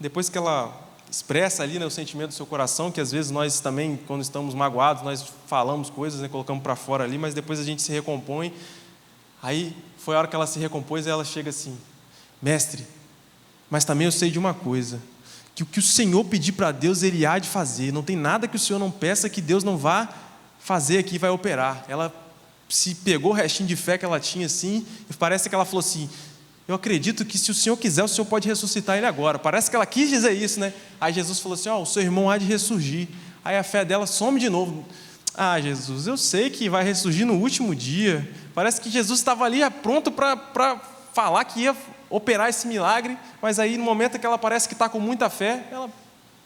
depois que ela expressa ali, né, o sentimento do seu coração, que às vezes nós também, quando estamos magoados, nós falamos coisas, né, colocamos para fora ali, mas depois a gente se recompõe. Aí foi a hora que ela se recompôs e ela chega assim: mestre, mas também eu sei de uma coisa, que o que o Senhor pedir para Deus, Ele há de fazer. Não tem nada que o Senhor não peça que Deus não vá fazer aqui, vai operar. Ela se pegou o restinho de fé que ela tinha assim, e parece que ela falou assim: eu acredito que se o Senhor quiser, o Senhor pode ressuscitar ele agora. Parece que ela quis dizer isso, né? Aí Jesus falou assim: o seu irmão há de ressurgir. Aí a fé dela some de novo. Ah, Jesus, eu sei que vai ressurgir no último dia. Parece que Jesus estava ali pronto para falar que ia operar esse milagre, mas aí no momento que ela parece que está com muita fé, ela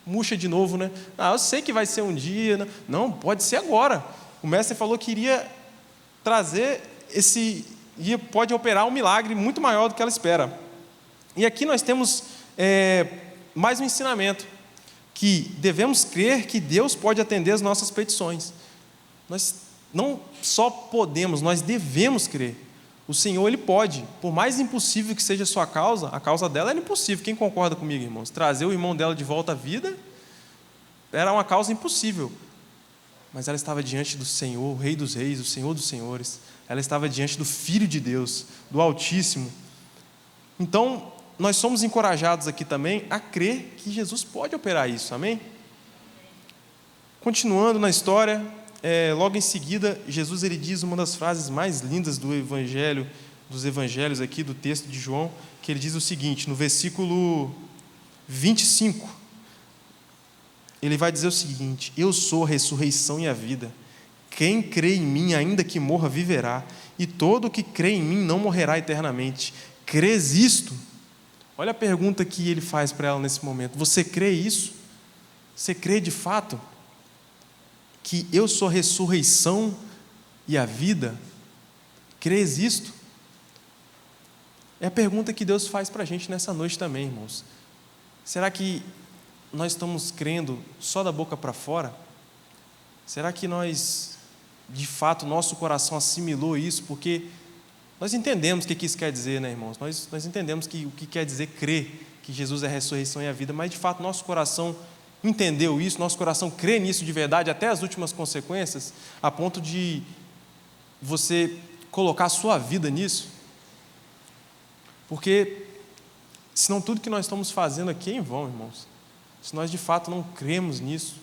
murcha de novo, né? Ah, eu sei que vai ser um dia. Não, pode ser agora. O mestre falou que iria trazer pode operar um milagre muito maior do que ela espera. E aqui nós temos mais um ensinamento, que devemos crer que Deus pode atender as nossas petições. Nós não só podemos, nós devemos crer. O Senhor, Ele pode, por mais impossível que seja a causa dela era impossível. Quem concorda comigo, irmãos? Trazer o irmão dela de volta à vida era uma causa impossível. Mas ela estava diante do Senhor, o Rei dos Reis, o Senhor dos Senhores. Ela estava diante do Filho de Deus, do Altíssimo. Então, nós somos encorajados aqui também a crer que Jesus pode operar isso, amém? Continuando na história, logo em seguida, Jesus ele diz uma das frases mais lindas dos evangelhos aqui, do texto de João, que ele diz o seguinte, no versículo 25, ele vai dizer o seguinte: eu sou a ressurreição e a vida, quem crê em mim, ainda que morra, viverá, e todo o que crê em mim não morrerá eternamente. Crês isto? Olha a pergunta que ele faz para ela nesse momento. Você crê isso? Você crê de fato que eu sou a ressurreição e a vida? Crês isto? É a pergunta que Deus faz para a gente nessa noite também, irmãos. Será que nós estamos crendo só da boca para fora? Será que nós, de fato, nosso coração assimilou isso? Porque nós entendemos o que isso quer dizer, né, irmãos? Nós entendemos o que quer dizer crer que Jesus é a ressurreição e a vida, mas, de fato, nosso coração entendeu isso, nosso coração crê nisso de verdade, até as últimas consequências, a ponto de você colocar a sua vida nisso? Porque, senão tudo que nós estamos fazendo aqui é em vão, irmãos. Se nós, de fato, não cremos nisso,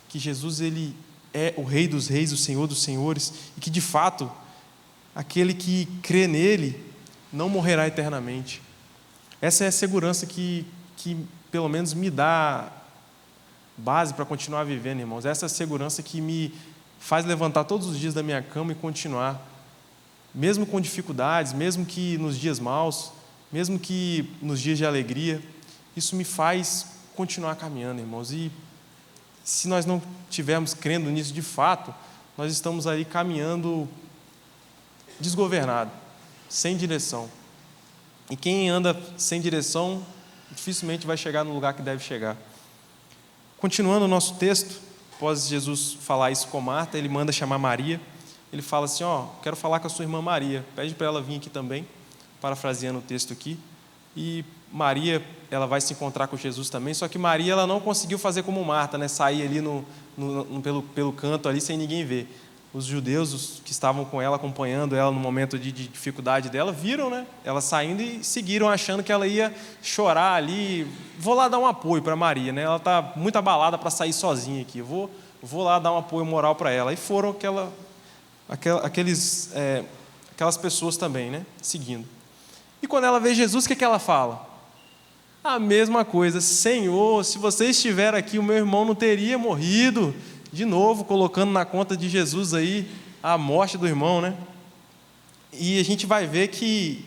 que Jesus ele é o Rei dos Reis, o Senhor dos Senhores, e que, de fato, aquele que crê nele não morrerá eternamente. Essa é a segurança que pelo menos me dá base para continuar vivendo, irmãos. Essa é a segurança que me faz levantar todos os dias da minha cama e continuar, mesmo com dificuldades, mesmo que nos dias maus, mesmo que nos dias de alegria. Isso me faz continuar caminhando, irmãos. E se nós não estivermos crendo nisso de fato, nós estamos aí caminhando desgovernado, sem direção. E quem anda sem direção, dificilmente vai chegar no lugar que deve chegar. Continuando o nosso texto, após Jesus falar isso com Marta, ele manda chamar Maria. Ele fala assim: quero falar com a sua irmã Maria, pede para ela vir aqui também, parafraseando o texto aqui. E Maria, ela vai se encontrar com Jesus também, só que Maria, ela não conseguiu fazer como Marta, né? Sair ali pelo canto ali sem ninguém ver. Os judeus, os que estavam com ela, acompanhando ela no momento de dificuldade dela, viram, né, ela saindo e seguiram achando que ela ia chorar ali. Vou lá dar um apoio para Maria, né? Ela está muito abalada para sair sozinha aqui, vou lá dar um apoio moral para ela. E foram aquelas pessoas também, né, seguindo. E quando ela vê Jesus, o que ela fala? A mesma coisa: Senhor, se você estiver aqui, o meu irmão não teria morrido. De novo, colocando na conta de Jesus aí a morte do irmão, né? E a gente vai ver que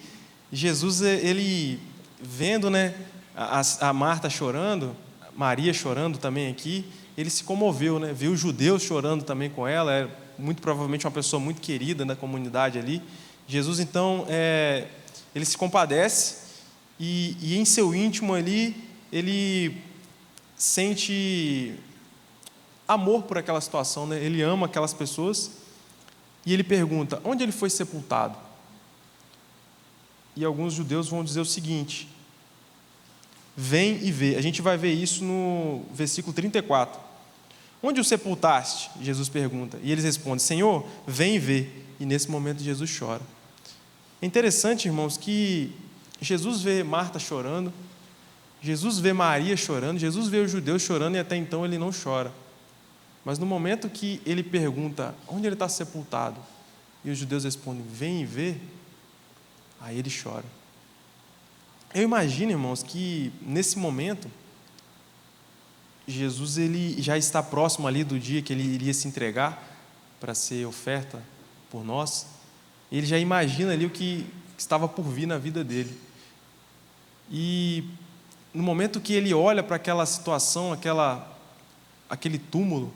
Jesus, ele vendo, né, a Marta chorando, Maria chorando também aqui, ele se comoveu, né? Viu os judeus chorando também com ela, é muito provavelmente uma pessoa muito querida na comunidade ali. Jesus, então, ele se compadece e em seu íntimo ali, ele sente amor por aquela situação, né? Ele ama aquelas pessoas e ele pergunta: onde ele foi sepultado? E alguns judeus vão dizer o seguinte: vem e vê. A gente vai ver isso no versículo 34. Onde o sepultaste? Jesus pergunta. E eles respondem: Senhor, vem e vê. E nesse momento Jesus chora. É interessante, irmãos, que Jesus vê Marta chorando, Jesus vê Maria chorando, Jesus vê os judeus chorando e até então ele não chora. Mas no momento que ele pergunta onde ele está sepultado, e os judeus respondem: vem e vê, aí ele chora. Eu imagino, irmãos, que nesse momento, Jesus ele já está próximo ali do dia que ele iria se entregar para ser oferta por nós. Ele já imagina ali o que estava por vir na vida dele. E no momento que ele olha para aquela situação, aquele túmulo,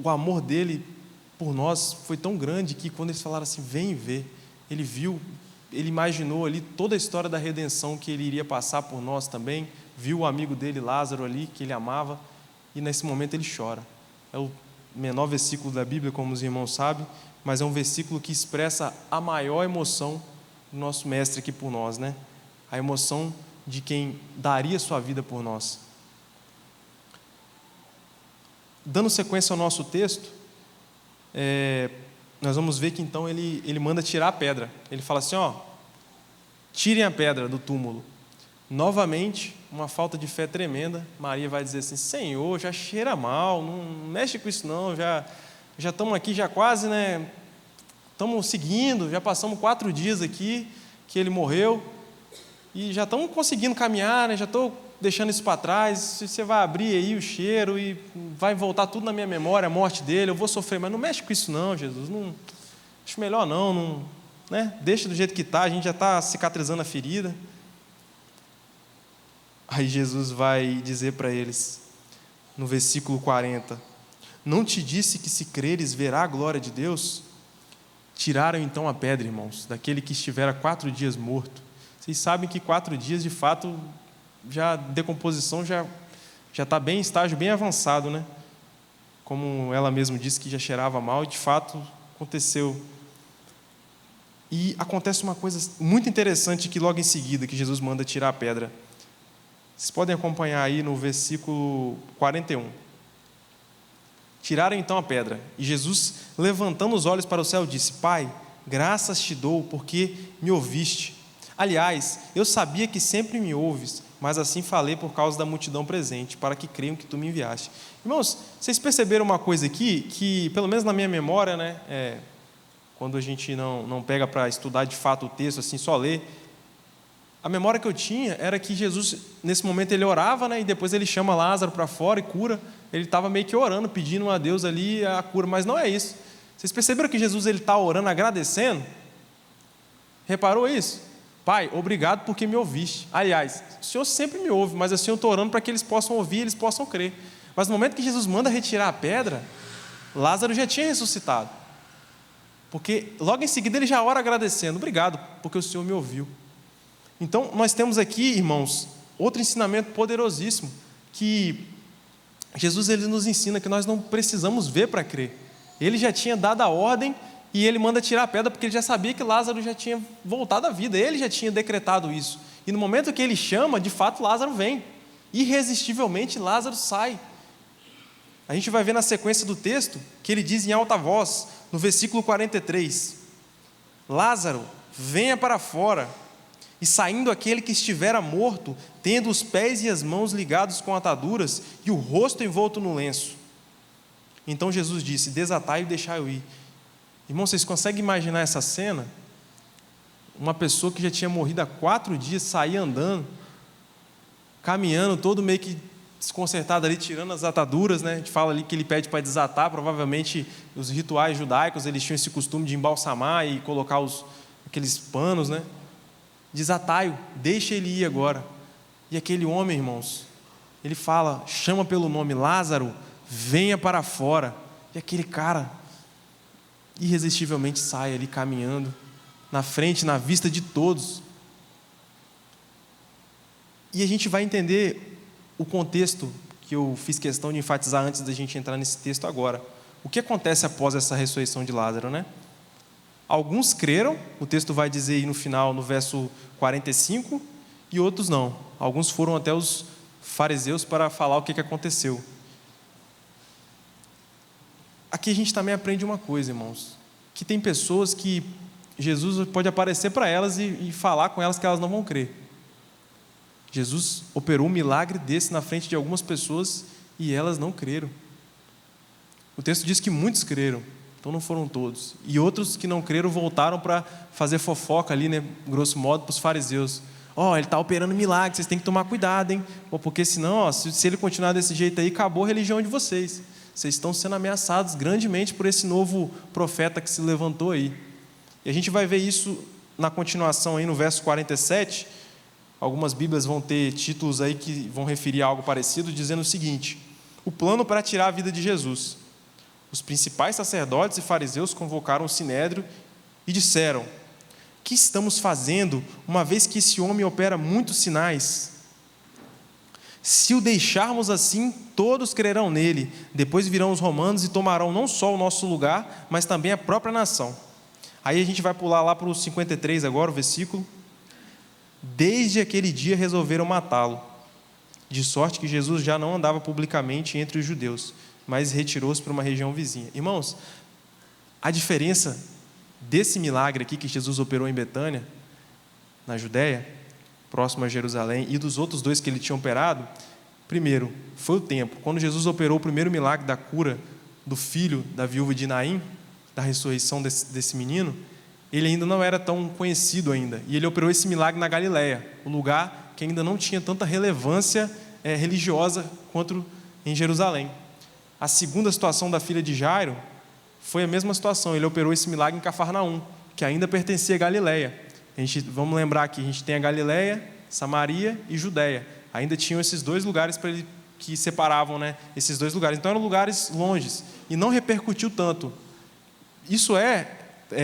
o amor dele por nós foi tão grande que quando eles falaram assim, vem ver, ele viu, ele imaginou ali toda a história da redenção que ele iria passar por nós também, viu o amigo dele, Lázaro, ali, que ele amava, e nesse momento ele chora. É o menor versículo da Bíblia, como os irmãos sabem, mas é um versículo que expressa a maior emoção do nosso mestre aqui por nós, né? A emoção de quem daria sua vida por nós. Dando sequência ao nosso texto, nós vamos ver que então ele manda tirar a pedra. Ele fala assim, tirem a pedra do túmulo. Novamente, uma falta de fé tremenda. Maria vai dizer assim, Senhor, já cheira mal, não mexe com isso não, já estamos aqui, já quase, né? Estamos seguindo, já passamos 4 dias aqui que ele morreu, e já estamos conseguindo caminhar, né? Já estou deixando isso para trás, você vai abrir aí o cheiro e vai voltar tudo na minha memória, a morte dele, eu vou sofrer, mas não mexe com isso não, Jesus, não, acho melhor não, né? Deixa do jeito que está, a gente já está cicatrizando a ferida. Aí Jesus vai dizer para eles, no versículo 40, não te disse que se creres verá a glória de Deus? Tiraram então a pedra, irmãos, daquele que estivera 4 dias morto. Vocês sabem que 4 dias, de fato, já a decomposição já está bem em estágio bem avançado, né? Como ela mesma disse que já cheirava mal, e de fato aconteceu. E acontece uma coisa muito interessante que logo em seguida, que Jesus manda tirar a pedra. Vocês podem acompanhar aí no versículo 41. Tiraram então a pedra, e Jesus, levantando os olhos para o céu, disse, Pai, graças te dou, porque me ouviste. Aliás, eu sabia que sempre me ouves, mas assim falei por causa da multidão presente, para que creiam que tu me enviaste. Irmãos, vocês perceberam uma coisa aqui, que pelo menos na minha memória, né, quando a gente não pega para estudar de fato o texto, assim, só ler, a memória que eu tinha era que Jesus, nesse momento, ele orava, né, e depois ele chama Lázaro para fora e cura. Ele estava meio que orando, pedindo a Deus ali a cura, mas não é isso. Vocês perceberam que Jesus está orando, agradecendo? Reparou isso? Pai, obrigado porque me ouviste. Aliás, o Senhor sempre me ouve, mas assim eu estou orando para que eles possam ouvir, eles possam crer. Mas no momento que Jesus manda retirar a pedra, Lázaro já tinha ressuscitado. Porque logo em seguida ele já ora agradecendo, obrigado porque o Senhor me ouviu. Então nós temos aqui, irmãos, outro ensinamento poderosíssimo, que Jesus ele nos ensina que nós não precisamos ver para crer. Ele já tinha dado a ordem e ele manda tirar a pedra porque ele já sabia que Lázaro já tinha voltado à vida, ele já tinha decretado isso. E no momento que ele chama, de fato Lázaro vem. Irresistivelmente Lázaro sai. A gente vai ver na sequência do texto que ele diz em alta voz, no versículo 43, Lázaro, venha para fora. E saindo aquele que estivera morto, tendo os pés e as mãos ligados com ataduras e o rosto envolto no lenço. Então Jesus disse, desatai e deixai-o ir. Irmão, vocês conseguem imaginar essa cena? Uma pessoa que já tinha morrido há 4 dias, sair andando, caminhando, todo meio que desconcertado ali, tirando as ataduras, né? A gente fala ali que ele pede para desatar, provavelmente os rituais judaicos, eles tinham esse costume de embalsamar e colocar aqueles panos, né? Desatai-o, deixa ele ir agora. E aquele homem, irmãos, ele fala, chama pelo nome, Lázaro, venha para fora. E aquele cara, irresistivelmente sai ali caminhando, na frente, na vista de todos. E a gente vai entender o contexto que eu fiz questão de enfatizar antes da gente entrar nesse texto agora. O que acontece após essa ressurreição de Lázaro, né? Alguns creram, o texto vai dizer aí no final, no verso 45, e outros não. Alguns foram até os fariseus para falar o que aconteceu. Aqui a gente também aprende uma coisa, irmãos, que tem pessoas que Jesus pode aparecer para elas e falar com elas que elas não vão crer. Jesus operou um milagre desse na frente de algumas pessoas e elas não creram. O texto diz que muitos creram. Então não foram todos. E outros que não creram voltaram para fazer fofoca ali, né, grosso modo, para os fariseus. Ele está operando milagre, vocês têm que tomar cuidado, hein? Porque senão, se ele continuar desse jeito aí, acabou a religião de vocês. Vocês estão sendo ameaçados grandemente por esse novo profeta que se levantou aí. E a gente vai ver isso na continuação aí no verso 47. Algumas Bíblias vão ter títulos aí que vão referir a algo parecido, dizendo o seguinte: o plano para tirar a vida de Jesus. Os principais sacerdotes e fariseus convocaram o sinédrio e disseram: que estamos fazendo, uma vez que esse homem opera muitos sinais? Se o deixarmos assim, todos crerão nele. Depois virão os romanos e tomarão não só o nosso lugar, mas também a própria nação. Aí a gente vai pular lá para o 53 agora, o versículo. Desde aquele dia resolveram matá-lo, de sorte que Jesus já não andava publicamente entre os judeus, mas retirou-se para uma região vizinha. Irmãos, a diferença desse milagre aqui que Jesus operou em Betânia, na Judéia, próximo a Jerusalém, e dos outros dois que ele tinha operado, primeiro, foi o tempo. Quando Jesus operou o primeiro milagre da cura do filho da viúva de Naim, da ressurreição desse menino, ele ainda não era tão conhecido ainda, e ele operou esse milagre na Galileia, um lugar que ainda não tinha tanta relevância religiosa quanto em Jerusalém. A segunda situação da filha de Jairo foi a mesma situação, ele operou esse milagre em Cafarnaum, que ainda pertencia a Galileia. Vamos lembrar aqui, a gente tem a Galileia, Samaria e Judéia. Ainda tinham esses dois lugares que separavam, né, esses dois lugares. Então eram lugares longes e não repercutiu tanto. Isso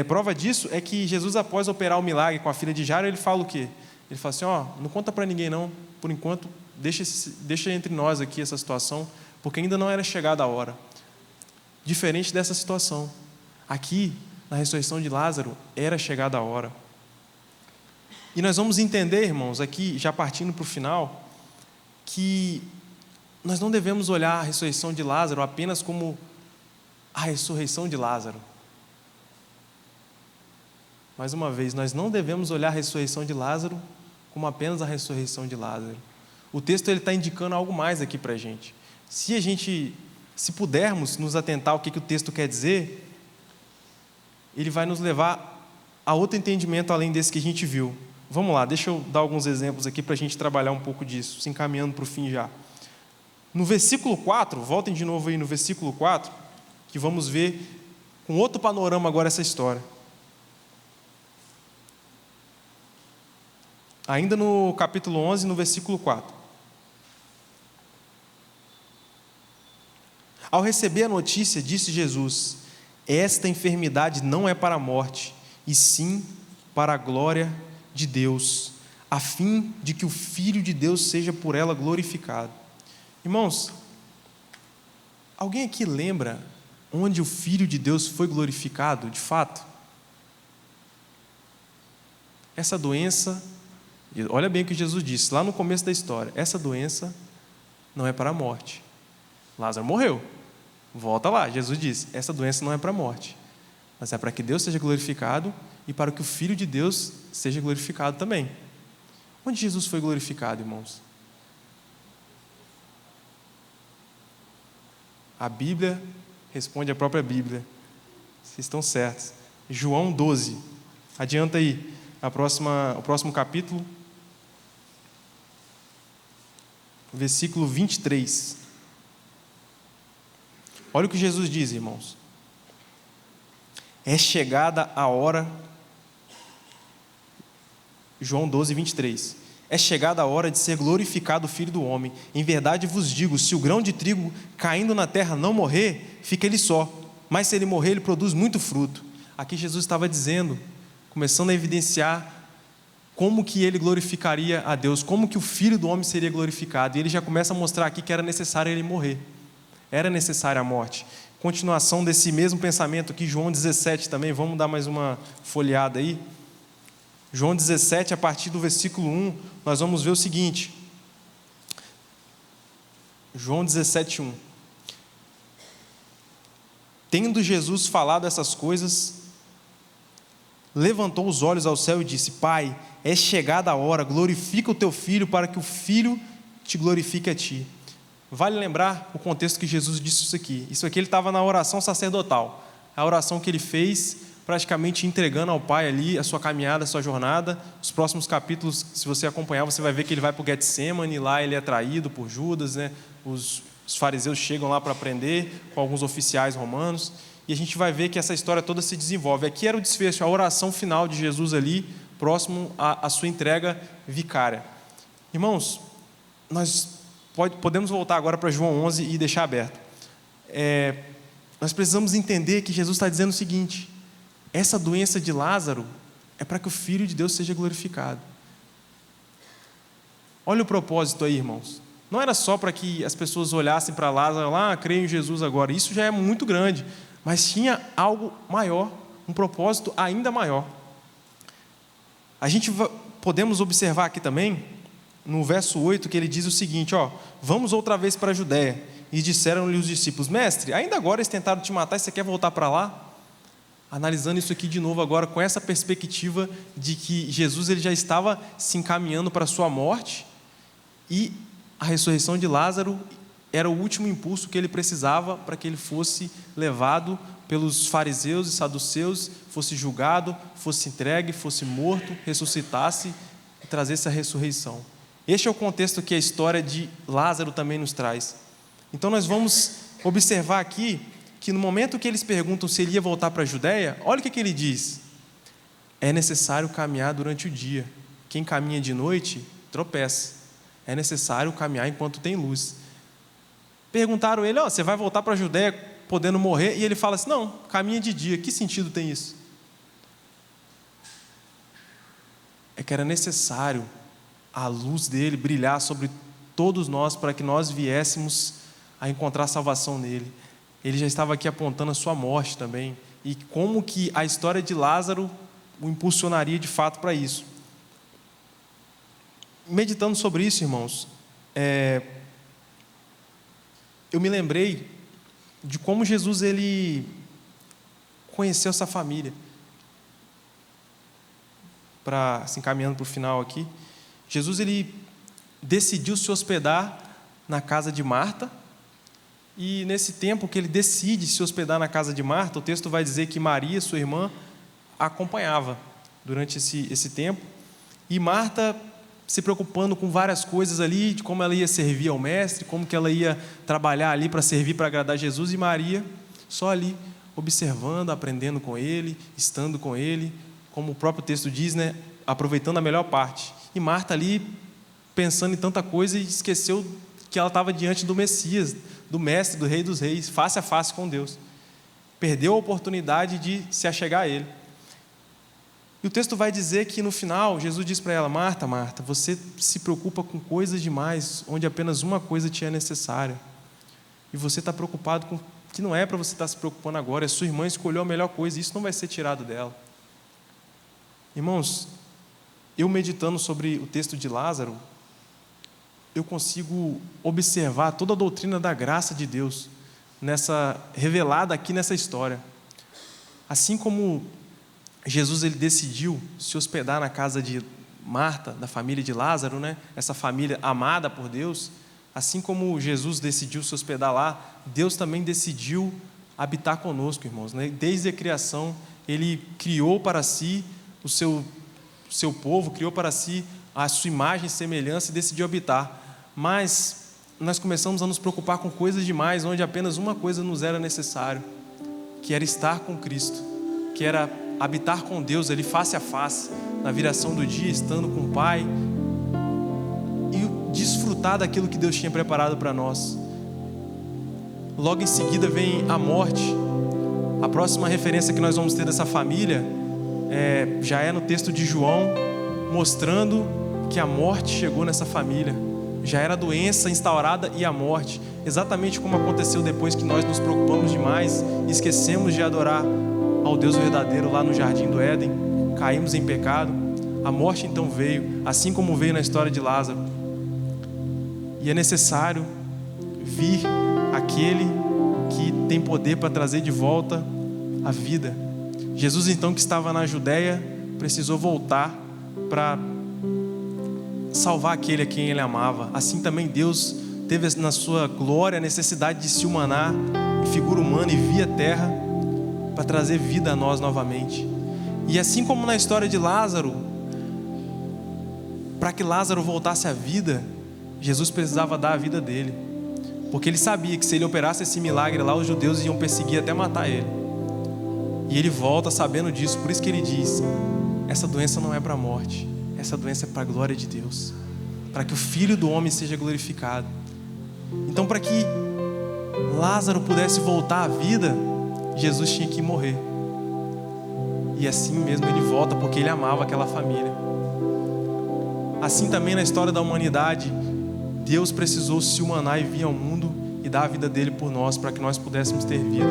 prova disso é que Jesus, após operar o milagre com a filha de Jairo, ele fala o quê? Ele fala assim: não conta para ninguém não, por enquanto, deixa entre nós aqui essa situação, porque ainda não era chegada a hora. Diferente dessa situação, aqui, na ressurreição de Lázaro, era chegada a hora. E nós vamos entender, irmãos, aqui, já partindo para o final, que nós não devemos olhar a ressurreição de Lázaro apenas como a ressurreição de Lázaro. Mais uma vez, nós não devemos olhar a ressurreição de Lázaro como apenas a ressurreição de Lázaro. O texto está indicando algo mais aqui para a gente. Se pudermos nos atentar ao que o texto quer dizer, ele vai nos levar a outro entendimento além desse que a gente viu. Vamos lá, deixa eu dar alguns exemplos aqui para a gente trabalhar um pouco disso, se encaminhando para o fim já. No versículo 4, voltem de novo aí no versículo 4, que vamos ver com outro panorama agora essa história. Ainda no capítulo 11, no versículo 4. Ao receber a notícia, disse Jesus: esta enfermidade não é para a morte, e sim para a glória de Deus, a fim de que o Filho de Deus seja por ela glorificado. Irmãos, alguém aqui lembra onde o Filho de Deus foi glorificado, de fato? Essa doença, olha bem o que Jesus disse lá no começo da história, essa doença não é para a morte. Lázaro morreu, volta lá, Jesus disse, essa doença não é para a morte, mas é para que Deus seja glorificado e para que o Filho de Deus seja glorificado também. Onde Jesus foi glorificado, irmãos? A Bíblia responde a própria Bíblia. Vocês estão certos. João 12. Adianta aí, o próximo capítulo, versículo 23. Olha o que Jesus diz, irmãos. É chegada a hora, João 12, 23. É chegada a hora de ser glorificado o Filho do Homem. Em verdade vos digo, se o grão de trigo caindo na terra não morrer, fica ele só. Mas se ele morrer, ele produz muito fruto. Aqui Jesus estava dizendo, começando a evidenciar como que ele glorificaria a Deus, como que o Filho do Homem seria glorificado. E ele já começa a mostrar aqui que era necessário ele morrer. Era necessária a morte. Continuação desse mesmo pensamento aqui, João 17 também, vamos dar mais uma folheada aí. João 17, a partir do versículo 1, nós vamos ver o seguinte. João 17, 1. Tendo Jesus falado essas coisas, levantou os olhos ao céu e disse: Pai, é chegada a hora, glorifica o teu Filho, para que o Filho te glorifique a ti. Vale lembrar o contexto que Jesus disse isso aqui. Isso aqui ele estava na oração sacerdotal. A oração que ele fez, praticamente entregando ao Pai ali a sua caminhada, a sua jornada. Os próximos capítulos, se você acompanhar, você vai ver que ele vai para o Getsemane, lá ele é traído por Judas, né? Os fariseus chegam lá para prender com alguns oficiais romanos. E a gente vai ver que essa história toda se desenvolve. Aqui era o desfecho, a oração final de Jesus ali, próximo à sua entrega vicária. Irmãos, nós podemos voltar agora para João 11 e deixar aberto. nós precisamos entender que Jesus está dizendo o seguinte: essa doença de Lázaro é para que o Filho de Deus seja glorificado. Olha o propósito aí, irmãos. Não era só para que as pessoas olhassem para Lázaro lá, creio em Jesus agora. Isso já é muito grande. Mas tinha algo maior, um propósito ainda maior. A gente podemos observar aqui também, no verso 8, que ele diz o seguinte: vamos outra vez para a Judéia. E disseram-lhe os discípulos: mestre, ainda agora eles tentaram te matar e você quer voltar para lá? Analisando isso aqui de novo agora, com essa perspectiva de que Jesus ele já estava se encaminhando para a sua morte, e a ressurreição de Lázaro era o último impulso que ele precisava para que ele fosse levado pelos fariseus e saduceus, fosse julgado, fosse entregue, fosse morto, ressuscitasse e trazesse a ressurreição. Este é o contexto que a história de Lázaro também nos traz. Então nós vamos observar aqui que no momento que eles perguntam se ele ia voltar para a Judéia, olha o que ele diz: é necessário caminhar durante o dia. Quem caminha de noite tropeça. É necessário caminhar enquanto tem luz. Perguntaram ele: você vai voltar para a Judéia podendo morrer? E ele fala assim: não, caminha de dia. Que sentido tem isso? É que era necessário a luz dele brilhar sobre todos nós para que nós viéssemos a encontrar salvação nele. Ele já estava aqui apontando a sua morte também, e como que a história de Lázaro o impulsionaria de fato para isso. Meditando sobre isso, irmãos, eu me lembrei de como Jesus ele conheceu essa família. Se encaminhando para o final aqui, Jesus ele decidiu se hospedar na casa de Marta, e nesse tempo que ele decide se hospedar na casa de Marta, o texto vai dizer que Maria, sua irmã, a acompanhava durante esse tempo, e Marta se preocupando com várias coisas ali, de como ela ia servir ao mestre, como que ela ia trabalhar ali para servir, para agradar Jesus, e Maria só ali, observando, aprendendo com ele, estando com ele, como o próprio texto diz, aproveitando a melhor parte. E Marta ali, pensando em tanta coisa, e esqueceu que ela estava diante do Messias, do Mestre, do Rei dos Reis, face a face com Deus. Perdeu a oportunidade de se achegar a Ele. E o texto vai dizer que no final, Jesus diz para ela: Marta, Marta, você se preocupa com coisas demais, onde apenas uma coisa te é necessária. E você está preocupado com que não é para você estar se preocupando agora, a sua irmã escolheu a melhor coisa, e isso não vai ser tirado dela. Irmãos, eu meditando sobre o texto de Lázaro, eu consigo observar toda a doutrina da graça de Deus revelada aqui nessa história. Assim como Jesus ele decidiu se hospedar na casa de Marta, da família de Lázaro, essa família amada por Deus, assim como Jesus decidiu se hospedar lá, Deus também decidiu habitar conosco, irmãos. Desde a criação, Ele criou para si o seu povo, criou para si a sua imagem e semelhança e decidiu habitar. Mas nós começamos a nos preocupar com coisas demais, onde apenas uma coisa nos era necessário, que era estar com Cristo, que era habitar com Deus ali face a face, na viração do dia, estando com o Pai, e desfrutar daquilo que Deus tinha preparado para nós. Logo em seguida vem a morte. A próxima referência que nós vamos ter dessa família já é no texto de João, mostrando que a morte chegou nessa família. Já era a doença instaurada e a morte, exatamente como aconteceu depois que nós nos preocupamos demais e esquecemos de adorar ao Deus verdadeiro lá no Jardim do Éden, caímos em pecado. A morte então veio, assim como veio na história de Lázaro. E é necessário vir aquele que tem poder para trazer de volta a vida. Jesus então, que estava na Judéia, precisou voltar para salvar aquele a quem ele amava. Assim também Deus teve na sua glória a necessidade de se humanar em figura humana e vir à terra para trazer vida a nós novamente. E assim como na história de Lázaro, para que Lázaro voltasse à vida, Jesus precisava dar a vida dele, porque ele sabia que se ele operasse esse milagre lá, os judeus iam perseguir até matar ele. E ele volta sabendo disso. Por isso que ele diz: essa doença não é para a morte, essa doença é para a glória de Deus, para que o Filho do Homem seja glorificado. Então, para que Lázaro pudesse voltar à vida, Jesus tinha que morrer. E assim mesmo ele volta, porque ele amava aquela família. Assim também na história da humanidade, Deus precisou se humanar e vir ao mundo e dar a vida dele por nós, para que nós pudéssemos ter vida.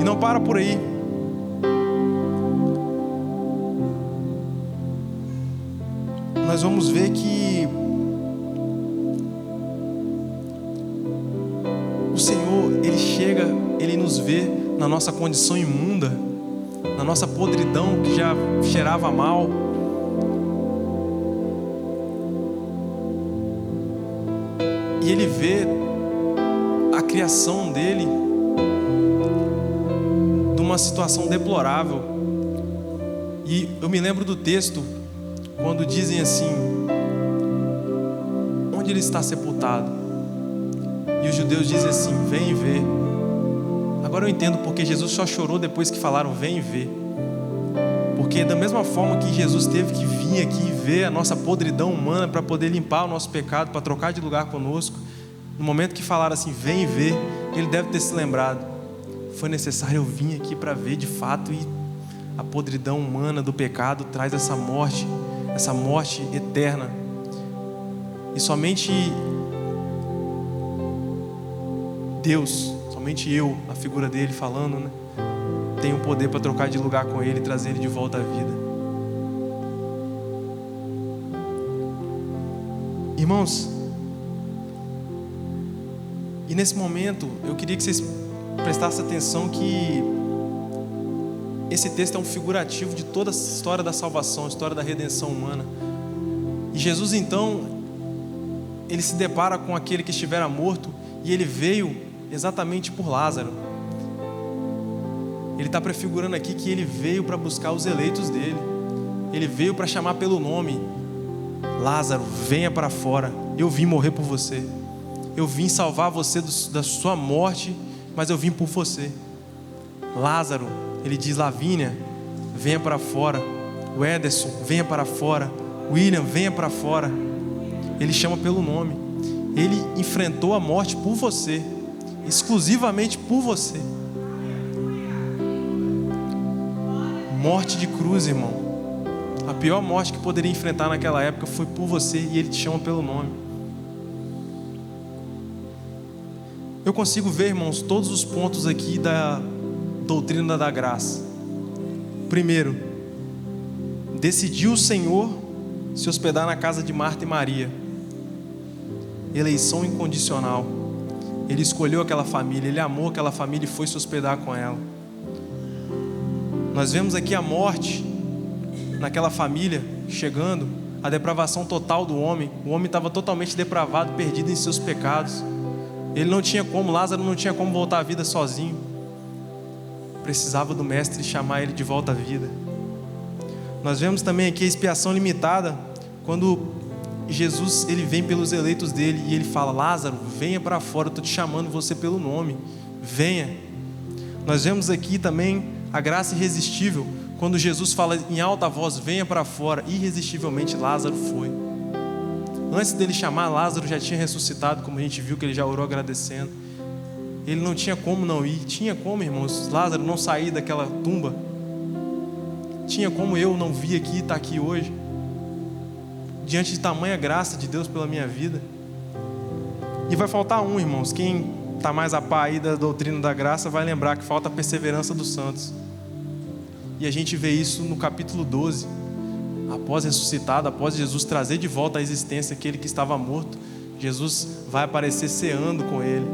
E não para por aí. Nós vamos ver que o Senhor, Ele chega, Ele nos vê na nossa condição imunda, na nossa podridão que já cheirava mal. E Ele vê a criação dele de uma situação deplorável. E eu me lembro do texto quando dizem assim: onde ele está sepultado? E os judeus dizem assim: vem e vê. Agora eu entendo porque Jesus só chorou depois que falaram vem e vê. Porque da mesma forma que Jesus teve que vir aqui e ver a nossa podridão humana para poder limpar o nosso pecado, para trocar de lugar conosco, no momento que falaram assim vem e vê, ele deve ter se lembrado: foi necessário eu vir aqui para ver de fato, e a podridão humana do pecado traz essa morte eterna. E somente Deus, somente eu, a figura dele falando, né, tem o poder para trocar de lugar com ele e trazer ele de volta à vida. Irmãos, e nesse momento eu queria que vocês prestassem atenção que esse texto é um figurativo de toda a história da salvação, a história da redenção humana. E Jesus então, ele se depara com aquele que estivera morto, e ele veio exatamente por Lázaro. Ele está prefigurando aqui que ele veio para buscar os eleitos dele. Ele veio para chamar pelo nome: Lázaro, venha para fora, eu vim morrer por você. Eu vim salvar você da sua morte, mas eu vim por você. Lázaro, ele diz: Lavínia, venha para fora. O Ederson, venha para fora. William, venha para fora. Ele chama pelo nome. Ele enfrentou a morte por você, exclusivamente por você. Morte de cruz, irmão. A pior morte que poderia enfrentar naquela época foi por você, e ele te chama pelo nome. Eu consigo ver, irmãos, todos os pontos aqui da doutrina da graça. Primeiro, decidiu o Senhor se hospedar na casa de Marta e Maria. Eleição incondicional. Ele escolheu aquela família, ele amou aquela família e foi se hospedar com ela. Nós vemos aqui a morte naquela família chegando, a depravação total do homem. O homem estava totalmente depravado, perdido em seus pecados. Ele não tinha como, Lázaro não tinha como voltar à vida sozinho. Precisava do mestre chamar ele de volta à vida. Nós vemos também aqui a expiação limitada, quando Jesus, ele vem pelos eleitos dele e ele fala: Lázaro, venha para fora, eu estou te chamando você pelo nome, venha. Nós vemos aqui também a graça irresistível, quando Jesus fala em alta voz: venha para fora. Irresistivelmente Lázaro foi. Antes dele chamar, Lázaro já tinha ressuscitado, como a gente viu que ele já orou agradecendo. Ele não tinha como não ir. Tinha como, irmãos, Lázaro não sair daquela tumba? Tinha como eu não vir aqui e estar aqui hoje, diante de tamanha graça de Deus pela minha vida? E vai faltar um, irmãos. Quem está mais a par aí da doutrina da graça vai lembrar que falta a perseverança dos santos. E a gente vê isso no capítulo 12. Após ressuscitado, após Jesus trazer de volta à existência aquele que estava morto, Jesus vai aparecer ceando com ele.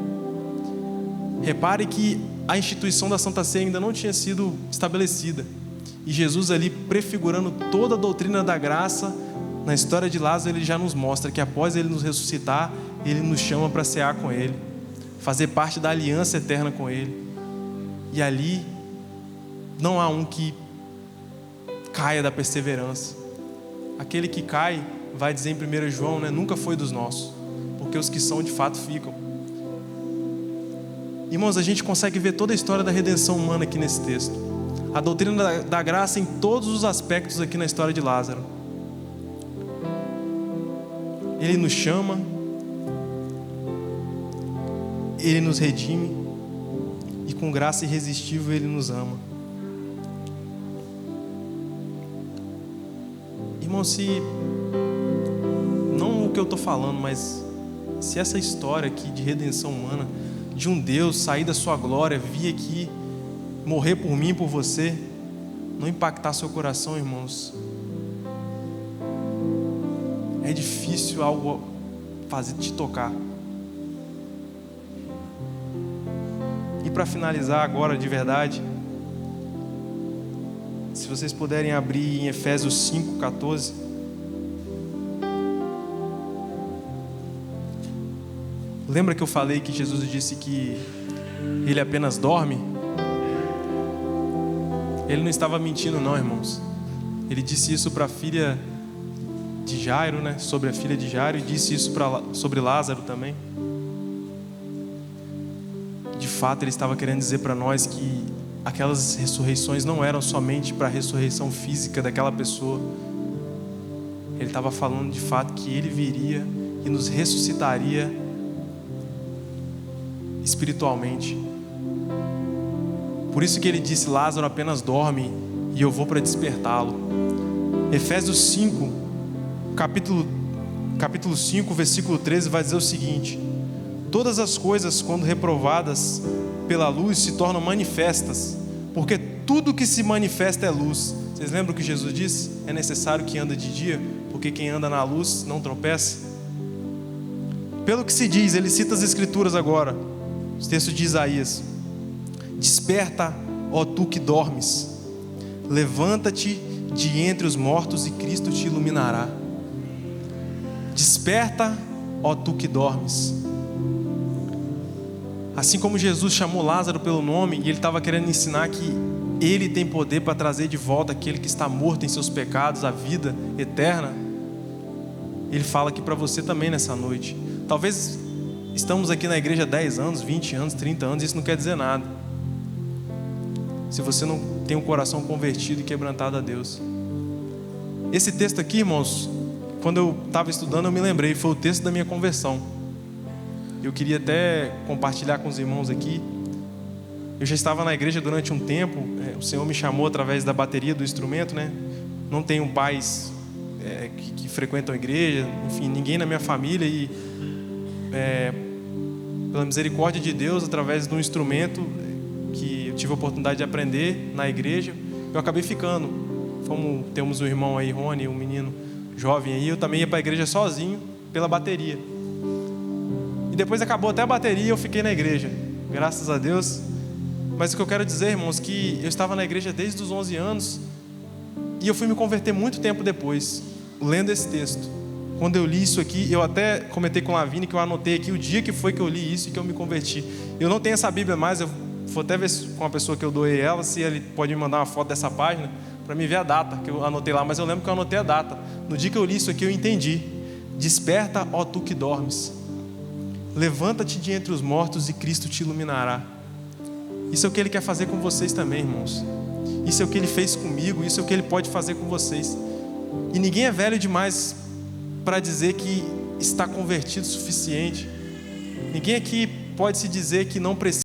Repare que a instituição da Santa Ceia ainda não tinha sido estabelecida. E Jesus ali, prefigurando toda a doutrina da graça, na história de Lázaro, ele já nos mostra que após ele nos ressuscitar, ele nos chama para cear com ele, fazer parte da aliança eterna com ele. E ali não há um que caia da perseverança. Aquele que cai, vai dizer em 1 João, né, nunca foi dos nossos, porque os que são de fato ficam. Irmãos, a gente consegue ver toda a história da redenção humana aqui nesse texto. A doutrina da graça em todos os aspectos aqui na história de Lázaro. Ele nos chama, Ele nos redime e com graça irresistível Ele nos ama. Irmão, se não o que eu estou falando, mas se essa história aqui de redenção humana, de um Deus sair da sua glória, vir aqui, morrer por mim e por você, não impactar seu coração, irmãos, é difícil algo fazer te tocar. E para finalizar agora de verdade, se vocês puderem abrir em Efésios 5:14. Lembra que eu falei que Jesus disse que Ele apenas dorme? Ele não estava mentindo não, irmãos. Ele disse isso para a filha de Jairo, né? Sobre a filha de Jairo, e disse isso sobre Lázaro também. De fato, Ele estava querendo dizer para nós que aquelas ressurreições não eram somente para a ressurreição física daquela pessoa. Ele estava falando de fato que Ele viria e nos ressuscitaria espiritualmente. Por isso que Ele disse: Lázaro apenas dorme e eu vou para despertá-lo. Efésios 5, capítulo 5, versículo 13 vai dizer o seguinte: todas as coisas, quando reprovadas pela luz, se tornam manifestas, porque tudo que se manifesta é luz. Vocês lembram que Jesus disse? É necessário que ande de dia, porque quem anda na luz não tropeça. Pelo que se diz, ele cita as escrituras agora, os textos de Isaías: desperta, ó tu que dormes, levanta-te de entre os mortos e Cristo te iluminará. Desperta, ó tu que dormes. Assim como Jesus chamou Lázaro pelo nome, e Ele estava querendo ensinar que Ele tem poder para trazer de volta aquele que está morto em seus pecados, a vida eterna, Ele fala aqui para você também nessa noite. Talvez estamos aqui na igreja há 10 anos, 20 anos, 30 anos, isso não quer dizer nada, se você não tem um coração convertido e quebrantado a Deus. Esse texto aqui, irmãos, quando eu estava estudando, eu me lembrei, foi o texto da minha conversão. Eu queria até compartilhar com os irmãos aqui. Eu já estava na igreja durante um tempo, o Senhor me chamou através da bateria do instrumento, né? Não tenho pais que frequentam a igreja, enfim, ninguém na minha família, e pela misericórdia de Deus, através de um instrumento que eu tive a oportunidade de aprender na igreja, eu acabei ficando. Temos um irmão aí, Rony, um menino jovem aí, eu também ia para a igreja sozinho pela bateria. E depois acabou até a bateria e eu fiquei na igreja, graças a Deus. Mas o que eu quero dizer, irmãos, que eu estava na igreja desde os 11 anos e eu fui me converter muito tempo depois, lendo esse texto. Quando eu li isso aqui, eu até comentei com o Lavínia que eu anotei aqui o dia que foi que eu li isso e que eu me converti. Eu não tenho essa Bíblia mais, eu vou até ver com a pessoa que eu doei ela, se ele pode me mandar uma foto dessa página, para me ver a data que eu anotei lá, mas eu lembro que eu anotei a data. No dia que eu li isso aqui eu entendi: desperta, ó tu que dormes, levanta-te de entre os mortos e Cristo te iluminará. Isso é o que Ele quer fazer com vocês também, irmãos. Isso é o que Ele fez comigo, isso é o que Ele pode fazer com vocês. E ninguém é velho demais para dizer que está convertido o suficiente. Ninguém aqui pode se dizer que não precisa